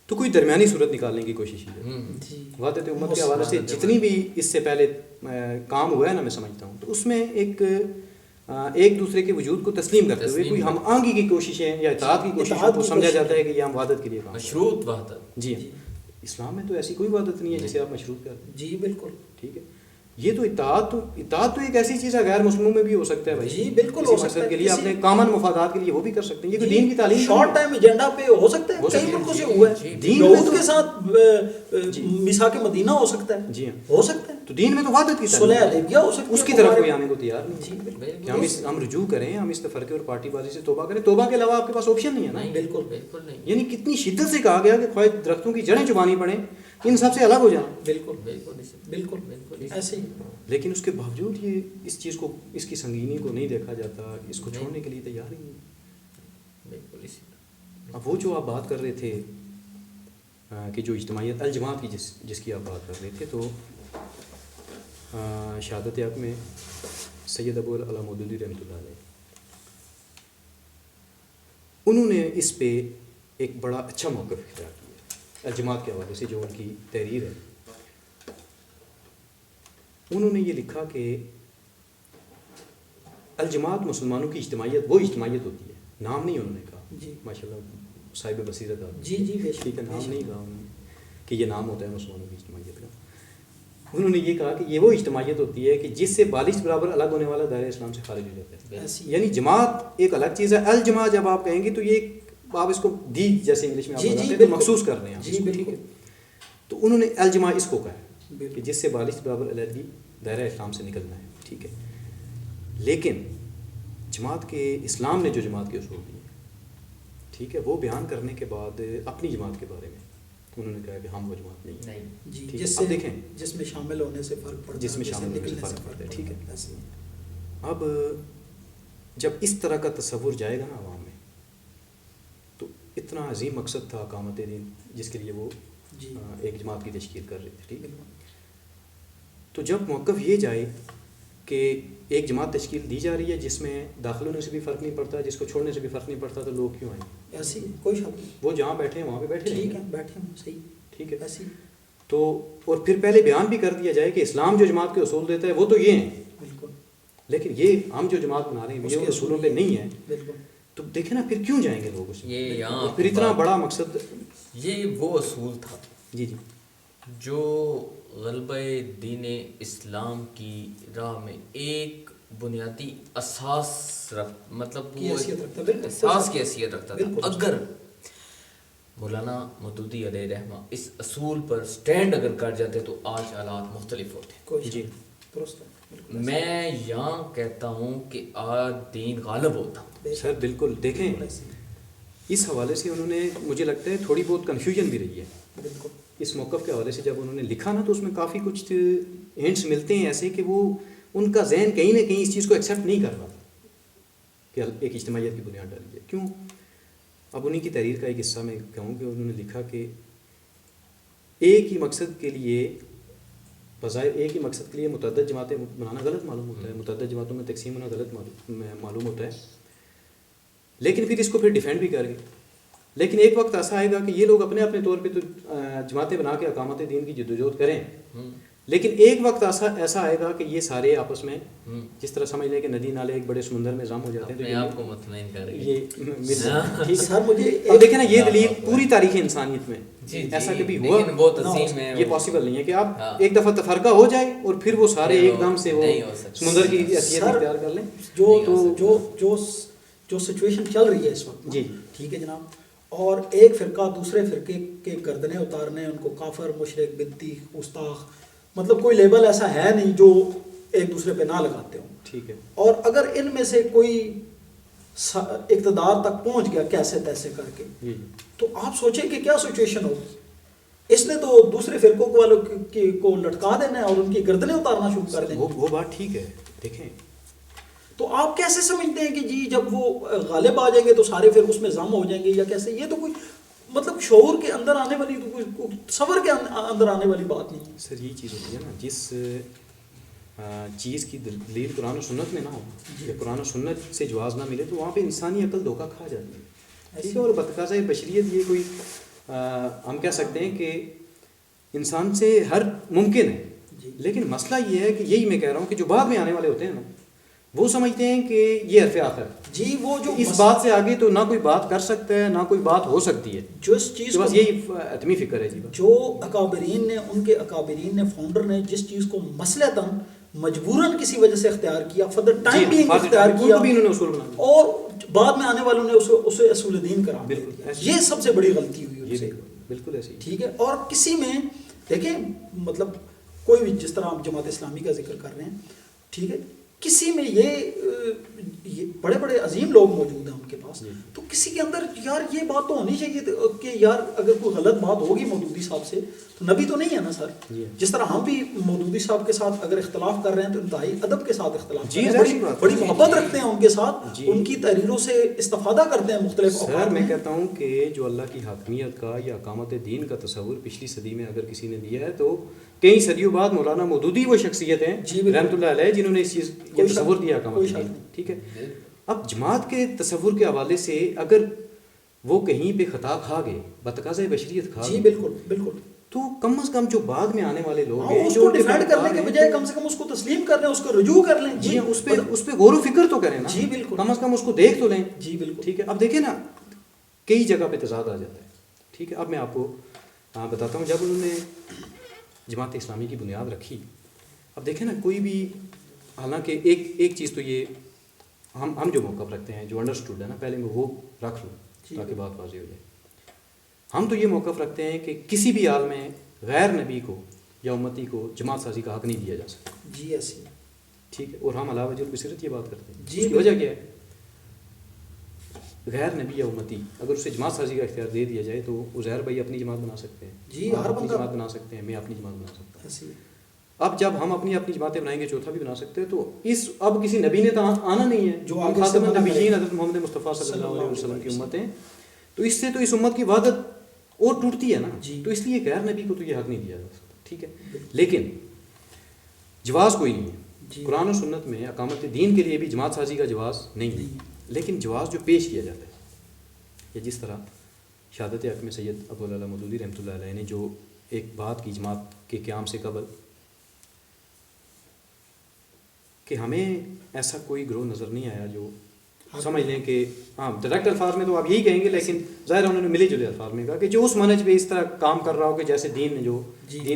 تو کوئی درمیانی صورت نکالنے کی کوشش کی ہے. جی وحدت امت کے حوالے سے جتنی بھی اس سے پہلے کام ہوا ہے نا، میں سمجھتا ہوں تو اس میں ایک دوسرے کے وجود کو تسلیم کرتے ہوئے کوئی ہم آنگی کی کوششیں یا اطاعت کی کوششوں کو سمجھا جاتا ہے کہ یہ ہم وحدت کے لیے کام. مشروط وحدت. جی ہاں. اسلام میں تو ایسی کوئی وحدت نہیں ہے جسے آپ مشروط کرتے ہیں. جی بالکل. ٹھیک ہے، یہ تو اطاعت تو ایک ایسی چیز ہے، غیر مسلموں میں بھی ہو سکتا ہے بھائی. جی بالکل کسی ہو سکتا مقصد ہے. کے لیے اپنے کامن مفادات کے لیے وہ بھی کر سکتے ہیں. یہ کوئی دین کی تعلیم شارٹ ٹائم ایجنڈا پہ ہو سکتا ہے، کئی ملکوں سے ہوا ہے. یہود کے ساتھ میثاق مدینہ ہو سکتا ہے. جی ہاں ہو سکتا ہے. تو دین میں تو وحدت کی صلح حدیبیہ ہو سکتی ہے. اس کی طرف کوئی آنے کو تیار نہیں. جی بالکل. کہ ہم رجوع کریں، ہم اس تفرقے اور پارٹی بازی سے توبہ کریں. توبہ کے علاوہ آپ کے پاس آپشن نہیں ہے نا. بالکل بالکل نہیں. یعنی کتنی شدت سے کہا گیا کہ خواہ درختوں کی جڑیں چبانی پڑیں، ان سب سے الگ ہو جانا. بالکل بالکل بالکل بالکل ایسے ہی. لیکن اس کے باوجود یہ اس چیز کو، اس کی سنگینی کو نہیں دیکھا جاتا، اس کو چھوڑنے کے لیے تیار ہی نہیں. بالکل اسی طرح. اب وہ جو آپ بات کر رہے تھے کہ جو اجتماعیت الجماعت کی جس کی آپ بات کر رہے تھے، تو شہادت حق میں سید ابو العلا مودودی رحمۃ اللہ علیہ، انہوں نے اس پہ ایک بڑا اچھا موقف اختیار کیا الجماعت کے حوالے سے. جو ان کی تحریر ہے، انہوں نے یہ لکھا کہ الجماعت مسلمانوں کی اجتماعیت وہ اجتماعیت ہوتی ہے. نام نہیں انہوں نے کہا. جی ماشاء اللہ صاحب بصیرت آدمی. جی جی بے شک. ٹھیک ہے، نام نہیں کہا انہوں نے کہ یہ نام ہوتا ہے مسلمانوں کی اجتماعیت کا. انہوں نے یہ کہا کہ یہ وہ اجتماعیت ہوتی ہے کہ جس سے بالش برابر الگ ہونے والا دائرہ اسلام سے خارج ہو جاتا ہے. ایسی. یعنی جماعت ایک الگ چیز ہے. الجماع جب آپ کہیں گے تو یہ آپ اس کو دی جیسے انگلش میں آپ جی، جی، بتاتے ہیں تو بالکل. مخصوص کر رہے ہیں. جی بالکل. تو انہوں نے الجماع اس کو کہا ہے کہ بالکل. جس سے بالش برابر علیحدگی دائرہ اسلام سے نکلنا ہے. ٹھیک ہے، لیکن جماعت کے اسلام نے جو جماعت کے اصول دیے، ٹھیک ہے، وہ بیان کرنے کے بعد اپنی جماعت کے بارے میں انہوں نے کہا کہ ہم وہ جماعت نہیں ہیں. جی ٹھیک ہے، جس اب سے دیکھیں جس میں شامل ہونے سے فرق پڑتا ہے، جس میں جس سے شامل ہونے سے نکلنے فرق پڑتا ہے. ٹھیک ہے، ایسے ہی. اب جب اس طرح کا تصور جائے گا نا عوام میں، تو اتنا عظیم مقصد تھا اقامت دین جس کے لیے وہ جی ایک جماعت کی تشکیل کر رہے تھے. ٹھیک ہے، بالکل. تو جب موقف یہ جائے کہ ایک جماعت تشکیل دی جا رہی ہے جس میں داخل ہونے سے بھی فرق نہیں پڑتا، جس کو چھوڑنے سے بھی فرق نہیں پڑتا، تو لوگ کیوں آئیں؟ ایسی کوئی شک نہیں. وہ جہاں بیٹھے ہیں وہاں پہ بیٹھے ٹھیک رہیں ہے، گے. بیٹھے ہوں صحیح. ٹھیک ہے، ایسی. تو اور پھر پہلے بیان بھی کر دیا جائے کہ اسلام جو جماعت کے اصول دیتا ہے وہ تو یہ ہیں، بالکل. لیکن یہ ہم جو جماعت بنا رہے ہیں اس یہ کے ان اصولوں پہ نہیں ہے. بالکل. تو دیکھیں نا پھر کیوں جائیں گے لوگ اس میں؟ یہ یہاں اور پھر اتنا بڑا مقصد. یہ وہ اصول تھا جی جی جو غلبہ دین اسلام کی راہ میں ایک بنیادی اساس مطلب کی وہ حیثیت رکھتا ہے. بالکل. اساس کی حیثیت رکھتا تھا. بالکل. اگر مولانا مودودی علیہ رحمہ اس اصول پر سٹینڈ اگر کر جاتے تو آج حالات مختلف ہوتے. کوئی شک جی. نہیں. درست ہے. بالکل. میں یہاں کہتا ہوں کہ آج دین غالب ہوتا. بے شک. سر بالکل. دیکھیں بالکل ایسی. اس حوالے سے انہوں نے مجھے لگتا ہے تھوڑی بہت کنفیوژن بھی رہی ہے بالکل. اس موقف کے حوالے سے. جب انہوں نے لکھا نا تو اس میں کافی کچھ ہنٹس ملتے ہیں ایسے کہ وہ ان کا ذہن کہیں نہ کہیں اس چیز کو ایکسیپٹ نہیں کر رہا کہ ایک اجتماعیت کی بنیاد ڈالی جائے. کیوں؟ اب انہیں کی تحریر کا ایک حصہ میں کہوں کہ انہوں نے لکھا کہ ایک ہی مقصد کے لیے بظاہر ایک ہی مقصد کے لیے متعدد جماعتیں بنانا غلط معلوم ہوتا ہے، متعدد جماعتوں میں تقسیم ہونا غلط معلوم ہوتا ہے، لیکن پھر اس کو پھر ڈیفینڈ بھی کر گئے. لیکن ایک وقت ایسا آئے گا کہ یہ لوگ اپنے اپنے طور پہ تو جماعتیں بنا کے اقامت دین کی جدوجہد کریں، لیکن ایک وقت ایسا آئے گا کہ یہ سارے آپس میں جس طرح سمجھ لیں کہ ندی نالے ایک بڑے سمندر میں ضم ہو جاتے ہیں، اپنے آپ کو مطمئن کر رہی ہے یہ سر مجھے اب دیکھیں نا یہ دلیل پوری تاریخ انسانیت میں جی ایسا کبھی ہوا لیکن بہت عظیم ہے یہ پاسبل نہیں ہے کہ آپ ایک دفعہ تفرقہ ہو جائے اور پھر وہ سارے ایک دم سے وہ سمندر کی حیثیت اختیار کر لیں. جو سچویشن چل رہی ہے اس وقت جی ٹھیک ہے جناب، اور ایک فرقہ دوسرے فرقے کے گردنیں اتارنے، ان کو کافر، مشرک، بدعتی، گستاخ، مطلب کوئی لیبل ایسا ہے نہیں جو ایک دوسرے پہ نہ لگاتے ہوں. ٹھیک ہے. اور اگر ان میں سے کوئی اقتدار تک پہنچ گیا کیسے تیسے کر کے، تو آپ سوچیں کہ کیا سچویشن ہوگی. اس نے تو دوسرے فرقوں والوں کو لٹکا دینا ہے اور ان کی گردنیں اتارنا شروع کر دیں. وہ بات ٹھیک ہے. دیکھیں تو آپ کیسے سمجھتے ہیں کہ جی جب وہ غالب آ جائیں گے تو سارے پھر اس میں ضم ہو جائیں گے یا کیسے؟ یہ تو کوئی مطلب شعور کے اندر آنے والی، تو کوئی تصور کے اندر آنے والی بات نہیں ہے. سر یہ چیز ہوتی ہے نا، جس چیز کی دلیل قرآن و سنت میں نہ ہو یا قرآن و سنت سے جواز نہ ملے تو وہاں پہ انسانی عقل دھوکہ کھا جاتی ہے. ٹھیک ہے. اور بتقاضۂ بشریت یہ کوئی ہم کہہ سکتے ہیں کہ انسان سے ہر ممکن ہے. لیکن مسئلہ یہ ہے کہ یہی میں کہہ رہا ہوں کہ جو بعد میں آنے والے ہوتے ہیں نا، وہ سمجھتے ہیں کہ یہ حرف آخر جی، وہ جو اس بات سے آگے تو نہ کوئی بات کر سکتا ہے نہ کوئی بات ہو سکتی ہے. جو اس چیز بس یہی عدمی فکر ہے. جی جو اکابرین نے، ان کے اکابرین نے، فاؤنڈر نے جس چیز کو مسلطاً مجبوراً کسی وجہ سے اختیار کیا، فدر ٹائم بینگ اختیار کیا، اور بعد میں آنے والوں نے اسے اصول دین قرار دیا. یہ سب سے بڑی غلطی ہوئی اس سے. بالکل ایسے. ٹھیک ہے. اور کسی میں دیکھیں مطلب کوئی بھی، جس طرح ہم جماعت اسلامی کا ذکر کر رہے ہیں، ٹھیک ہے، کسی میں یہ بڑے بڑے عظیم لوگ موجود ہیں ان کے پاس، تو کسی کے اندر یار یہ بات تو ہونی چاہیے کہ یار اگر کوئی غلط بات ہوگی مودودی صاحب سے تو نبی تو نہیں ہے نا سر. جس طرح ہم بھی مودودی صاحب کے ساتھ اگر اختلاف کر رہے ہیں تو انتہائی ادب کے ساتھ اختلاف کرتے ہیں، بڑی محبت رکھتے ہیں ان کے ساتھ، ان کی تحریروں سے استفادہ کرتے ہیں مختلف اوقات میں کہتا ہوں کہ جو اللہ کی حاکمیت کا یا اقامت دین کا تصور پچھلی صدی میں اگر کسی نے دیا ہے تو کئی صدیوں بعد مولانا مودودی وہ شخصیت ہیں رحمۃ اللہ علیہ جنہوں نے اس چیز یہ تصور دیا اقامت دین. ٹھیک ہے. اب جماعت کے تصور کے حوالے سے اگر وہ کہیں پہ خطا کھا گئے، بتقاضۂ بشریت کھا گئے، بالکل بالکل، تو کم از کم جو بعد میں آنے والے لوگ ہیں اس کو ڈیفینڈ کرنے کے بجائے کم سے کم اس کو تسلیم کر لیں، اس کو رجوع کر لیں. جی اس پہ غور و فکر تو کریں نا. جی بالکل، کم از کم اس کو دیکھ تو لیں. جی بالکل. ٹھیک ہے. اب دیکھیں نا کئی جگہ پہ تضاد آ جاتا ہے. ٹھیک ہے. اب میں آپ کو بتاتا ہوں جب انہوں نے جماعت اسلامی کی بنیاد رکھی، اب دیکھیں نا کوئی بھی، حالانکہ ایک چیز تو یہ ہم جو موقف رکھتے ہیں جو انڈرسٹوڈ ہے نا، پہلے میں وہ رکھ لوں تاکہ بات واضح ہو جائے. ہم تو یہ موقف رکھتے ہیں کہ کسی بھی حال میں غیر نبی کو یا امتی کو جماعت سازی کا حق نہیں دیا جا سکتا. جی ایسی. ٹھیک ہے. اور ہم علی وجہ البصیرت یہ بات کرتے ہیں. جی. اس کی وجہ کیا ہے؟ غیر نبی یا امتی اگر اسے جماعت سازی کا اختیار دے دیا جائے تو عزیر بھائی اپنی جماعت بنا سکتے ہیں. جی آپ اپنی جماعت بنا سکتے ہیں، میں اپنی جماعت بنا سکتا ہوں. اب جب ہم اپنی جماعتیں بنائیں گے، چوتھا بھی بنا سکتے ہیں، تو اب کسی نبی نے تو آنا نہیں ہے. جو خاتم النبیین حضرت محمد مصطفیٰ صلی اللہ علیہ وسلم کی امت ہے، تو اس سے تو اس امت کی وحدت اور ٹوٹتی ہے نا. تو اس لیے غیر نبی کو تو یہ حق نہیں دیا جا سکتا. ٹھیک ہے. لیکن جواز کوئی نہیں ہے. قرآن و سنت میں اقامت دین کے لیے بھی جماعت سازی کا جواز نہیں ہے. لیکن جواز جو پیش کیا جاتا ہے، یا جس طرح شہادت حق میں سید ابوالعلا مودودی رحمۃ اللہ علیہ نے جو ایک بات کی جماعت کے قیام سے قبل، کہ ہمیں ایسا کوئی گروہ نظر نہیں آیا جو سمجھ لیں کہ ہاں ڈائریکٹ الفاظ میں تو آپ یہی کہیں گے، لیکن ظاہر انہوں نے ملے جلے الفاظ میں کہا کہ جو اس منہج پہ اس طرح کام کر رہا ہو کہ جیسے دین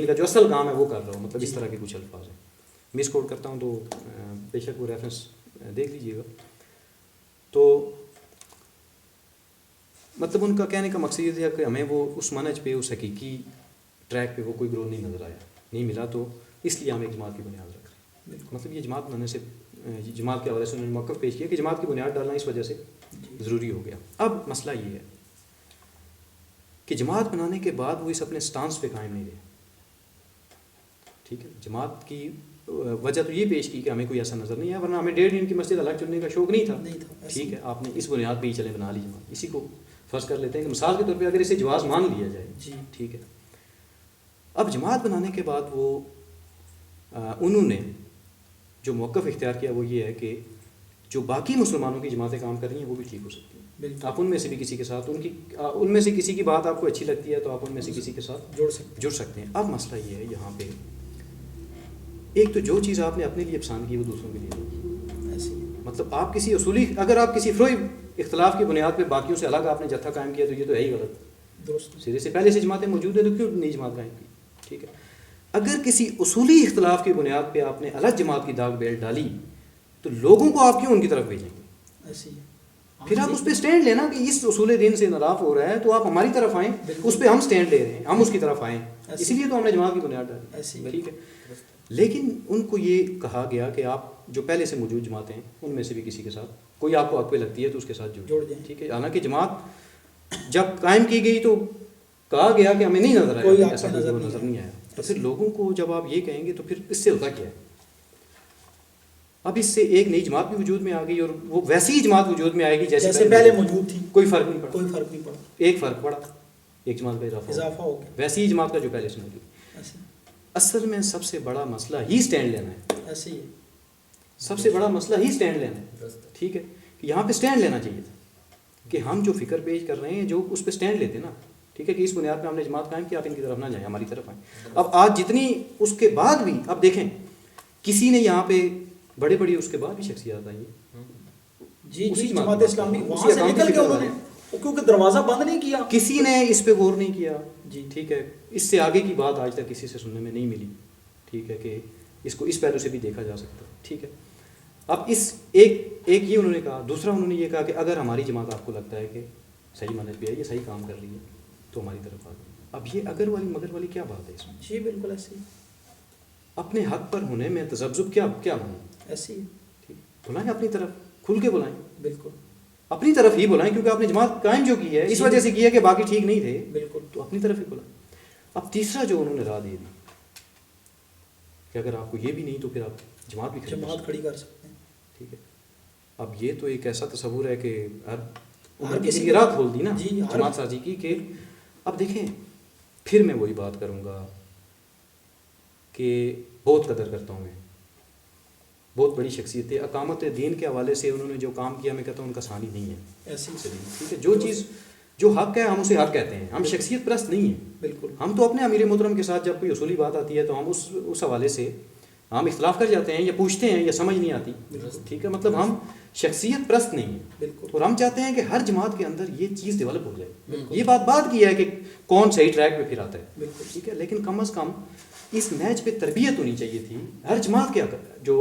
کا جو اصل کام ہے وہ کر رہا ہو، مطلب اس طرح کے کچھ الفاظ ہیں. مس کوٹ کرتا ہوں تو بے شک وہ ریفرنس دیکھ لیجئے گا. تو مطلب ان کا کہنے کا مقصد یہ تھا کہ ہمیں وہ اس منہج پہ، اس حقیقی ٹریک پہ وہ کوئی گروہ نہیں نظر آیا، نہیں ملا، تو اس لیے ہم ایک جماعت کی بنیاد رکھ رہے ہیں. مطلب یہ جماعت بنانے سے، جماعت کے حوالے سے انہوں نے موقف پیش کیا کہ جماعت کی بنیاد ڈالنا اس وجہ سے ضروری ہو گیا. اب مسئلہ یہ ہے کہ جماعت بنانے کے بعد وہ اس اپنے سٹانس پہ قائم نہیں رہے. ٹھیک ہے. جماعت کی وجہ تو یہ پیش کی کہ ہمیں کوئی ایسا نظر نہیں ہے، ورنہ ہمیں 1.5 دن کی مسجد الگ چننے کا شوق نہیں تھا. ٹھیک ہے. آپ نے اس بنیاد پہ ہی چلے بنا لی جماعت. اسی کو فرض کر لیتے ہیں کہ مثال کے طور پہ اگر اسے جواز مان لیا جائے. ٹھیک ہے. اب جماعت بنانے کے بعد وہ انہوں نے جو موقف اختیار کیا وہ یہ ہے کہ جو باقی مسلمانوں کی جماعتیں کام کر رہی ہیں وہ بھی ٹھیک ہو سکتی ہیں. بالکل. آپ ان میں سے بھی کسی کے ساتھ ان میں سے کسی کی بات آپ کو اچھی لگتی ہے تو آپ ان میں سے کسی کے ساتھ جڑ سکتے ہیں. اب مسئلہ یہ ہے یہاں پہ ایک تو جو چیز آپ نے اپنے لیے پسند کی وہ دوسروں کے لیے ایسی مطلب آپ کسی اصولی اگر آپ کسی فروئی اختلاف کی بنیاد پہ باقیوں سے الگ آپ نے جتھا قائم کیا تو یہ تو ہے ہی غلط. درست. سرے سے پہلے سے جماعتیں موجود ہیں تو کیوں نہیں جماعت قائم کی. ٹھیک ہے. اگر کسی اصولی اختلاف کی بنیاد پہ آپ نے الگ جماعت کی داغ بیل ڈالی تو لوگوں کو آپ کیوں ان کی طرف بھیجیں گے. ایسی ہے. پھر آپ اس پہ سٹینڈ لینا کہ اس اصول دین سے انحراف ہو رہا ہے تو آپ ہماری طرف آئیں, اس پہ ہم سٹینڈ لے رہے ہیں, ہم اس کی طرف آئیں, اسی لیے تو ہم نے جماعت کی بنیاد ڈالی. ایسی. ٹھیک ہے. لیکن ان کو یہ کہا گیا کہ آپ جو پہلے سے موجود جماعتیں ہیں ان میں سے بھی کسی کے ساتھ کوئی آپ کو حق پہ لگتی ہے تو اس کے ساتھ جڑ جائیں. ٹھیک ہے. حالانکہ جماعت جب قائم کی گئی تو کہا گیا کہ ہمیں نہیں نظر آیا, ایسا نظر نہیں آیا. تو پھر لوگوں کو جب آپ یہ کہیں گے تو پھر اس سے ہوتا کیا ہے. اب اس سے ایک نئی جماعت بھی وجود میں آ گئی اور وہ ویسی ہی جماعت وجود میں آئے گی جیسے پہلے موجود تھی. کوئی فرق نہیں پڑا. کوئی فرق نہیں پڑا. ایک فرق پڑا, ایک جماعت کا اضافہ ہو گیا ویسی ہی جماعت کا جو پہلے سے موجود. اصل میں سب سے بڑا مسئلہ ہی سٹینڈ لینا ہے. ایسے ہی سب سے بڑا مسئلہ ہی سٹینڈ لینا ہے. ٹھیک ہے. کہ یہاں پہ سٹینڈ لینا چاہیے تھا کہ ہم جو فکر پیش کر رہے ہیں جو اس پہ سٹینڈ لیتے نا. ٹھیک ہے. کہ اس بنیاد پہ ہم نے جماعت قائم کی, آپ ان کی طرف نہ جائیں, ہماری طرف آئیں. اب آج جتنی اس کے بعد بھی اب دیکھیں کسی نے یہاں پہ بڑے بڑی اس کے بعد بھی شخصیات آئی ہیں. جی جماعت اسلامی وہاں سے نکل کے انہوں نے کیونکہ دروازہ بند نہیں کیا, کسی نے اس پہ غور نہیں کیا. جی ٹھیک ہے. اس سے آگے کی بات آج تک کسی سے سننے میں نہیں ملی. ٹھیک ہے. کہ اس کو اس پہلو سے بھی دیکھا جا سکتا ہے. ٹھیک ہے. اب اس ایک یہ انہوں نے کہا. دوسرا انہوں نے یہ کہا کہ اگر ہماری جماعت آپ کو لگتا ہے کہ صحیح منہج پہ ہے, یہ صحیح کام کر رہی ہے تو ہماری طرف آ جائیں. اب یہ اگر والی مگر والی کیا بات ہے اس میں. جی بالکل ایسی. اپنے حق پر ہونے میں تذبذب کیا مانیں. ایسی. ٹھیک. بلائیں اپنی طرف, کھل کے بلائیں. بالکل اپنی طرف ہی بلائیں کیونکہ آپ نے جماعت قائم جو کی ہے اس وجہ سے کی ہے کہ باقی ٹھیک نہیں تھے. بالکل. تو اپنی طرف ہی بلائیں. اب تیسرا جو انہوں نے راہ دے دی کہ اگر آپ کو یہ بھی نہیں تو پھر آپ جماعت بھی کھڑی کر سکتے ہیں. ٹھیک ہے. اب یہ تو ایک ایسا تصور ہے کہ ہر کسی کی راہ کھول دی نا جماعت سازی کی. کہ اب دیکھیں پھر میں وہی بات کروں گا کہ بہت قدر کرتا ہوں میں, بہت بڑی شخصیت ہے. اقامت دین کے حوالے سے انہوں نے جو کام کیا میں کہتا ہوں ان کا ثانی نہیں ہے. ایسی. ٹھیک ہے. جو چیز جو حق ہے ہم اسے حق کہتے ہیں, ہم شخصیت پرست نہیں ہیں. بالکل. ہم تو اپنے امیر محترم کے ساتھ جب کوئی اصولی بات آتی ہے تو ہم اس حوالے سے ہم اختلاف کر جاتے ہیں یا پوچھتے ہیں یا سمجھ نہیں آتی. ٹھیک ہے. مطلب ہم شخصیت پرست نہیں ہیں. بالکل. اور ہم چاہتے ہیں کہ ہر جماعت کے اندر یہ چیز ڈیولپ ہو جائے. یہ بات کی ہے کہ کون صحیح ٹریک پہ پھر آتا ہے. بالکل. ٹھیک ہے. لیکن کم از کم اس میچ پہ تربیت ہونی چاہیے تھی ہر جماعت کے جو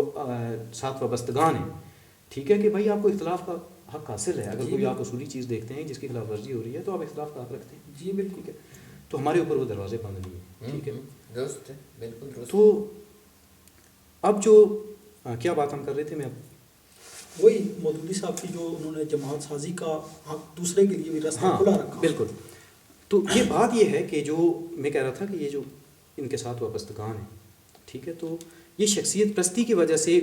ساتھ وابستگان ہیں. ٹھیک ہے. کہ بھائی آپ کو اختلاف کا حق حاصل ہے. اگر کوئی آپ اصولی چیز دیکھتے ہیں جس کی خلاف ورزی ہو رہی ہے تو آپ اختلاف کا حق رکھتے ہیں. جی بالکل. ٹھیک ہے. تو ہمارے اوپر وہ دروازے بند نہیں ہیں. ٹھیک ہے. درست ہے. بالکل درست. تو اب جو کیا بات ہم کر رہے تھے, میں اب وہی مودودی صاحب کی جو انہوں نے جماعت سازی کا حق دوسرے کے لیے بھی راستہ کھلا رکھا. بالکل. تو یہ بات یہ ہے کہ جو میں کہہ رہا تھا کہ یہ جو ان کے ساتھ وابستگان ہیں. ٹھیک ہے. تو یہ شخصیت پرستی کی وجہ سے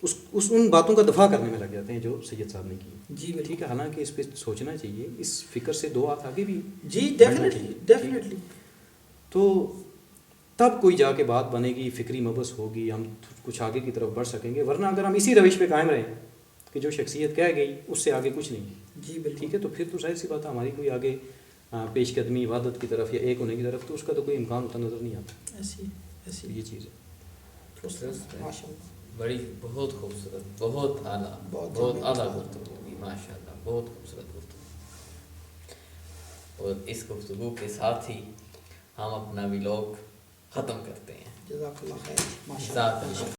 ان باتوں کا دفاع کرنے میں لگ جاتے ہیں جو سید صاحب نے کی. جی ٹھیک ہے. حالانکہ اس پہ سوچنا چاہیے, اس فکر سے دو ہاتھ آگے بھی. جی ڈیفینیٹلی. تو تب کوئی جا کے بات بنے گی, فکری مبحث ہوگی, ہم کچھ آگے کی طرف بڑھ سکیں گے. ورنہ اگر ہم اسی روش پہ قائم رہیں کہ جو شخصیت کہہ گئی اس سے آگے کچھ نہیں. جی بالکل. ٹھیک ہے. تو پھر تو ظاہر سی بات ہے ہماری کوئی آگے پیش قدمی وحدت کی طرف یا ایک ہونے کی طرف تو اس کا تو کوئی امکان ہوتا نظر نہیں آتا. ایسی یہ چیز ہے. بڑی بہت خوبصورت, بہت اعلیٰ, بہت اعلیٰ گفتگو ہوگی. ماشاء اللہ, بہت خوبصورت گفتگو. اور اس گفتگو کے ساتھ ہی ہم اپنا ولاگ ختم کرتے ہیں. جزاک اللہ خیر. جزاک اللہ.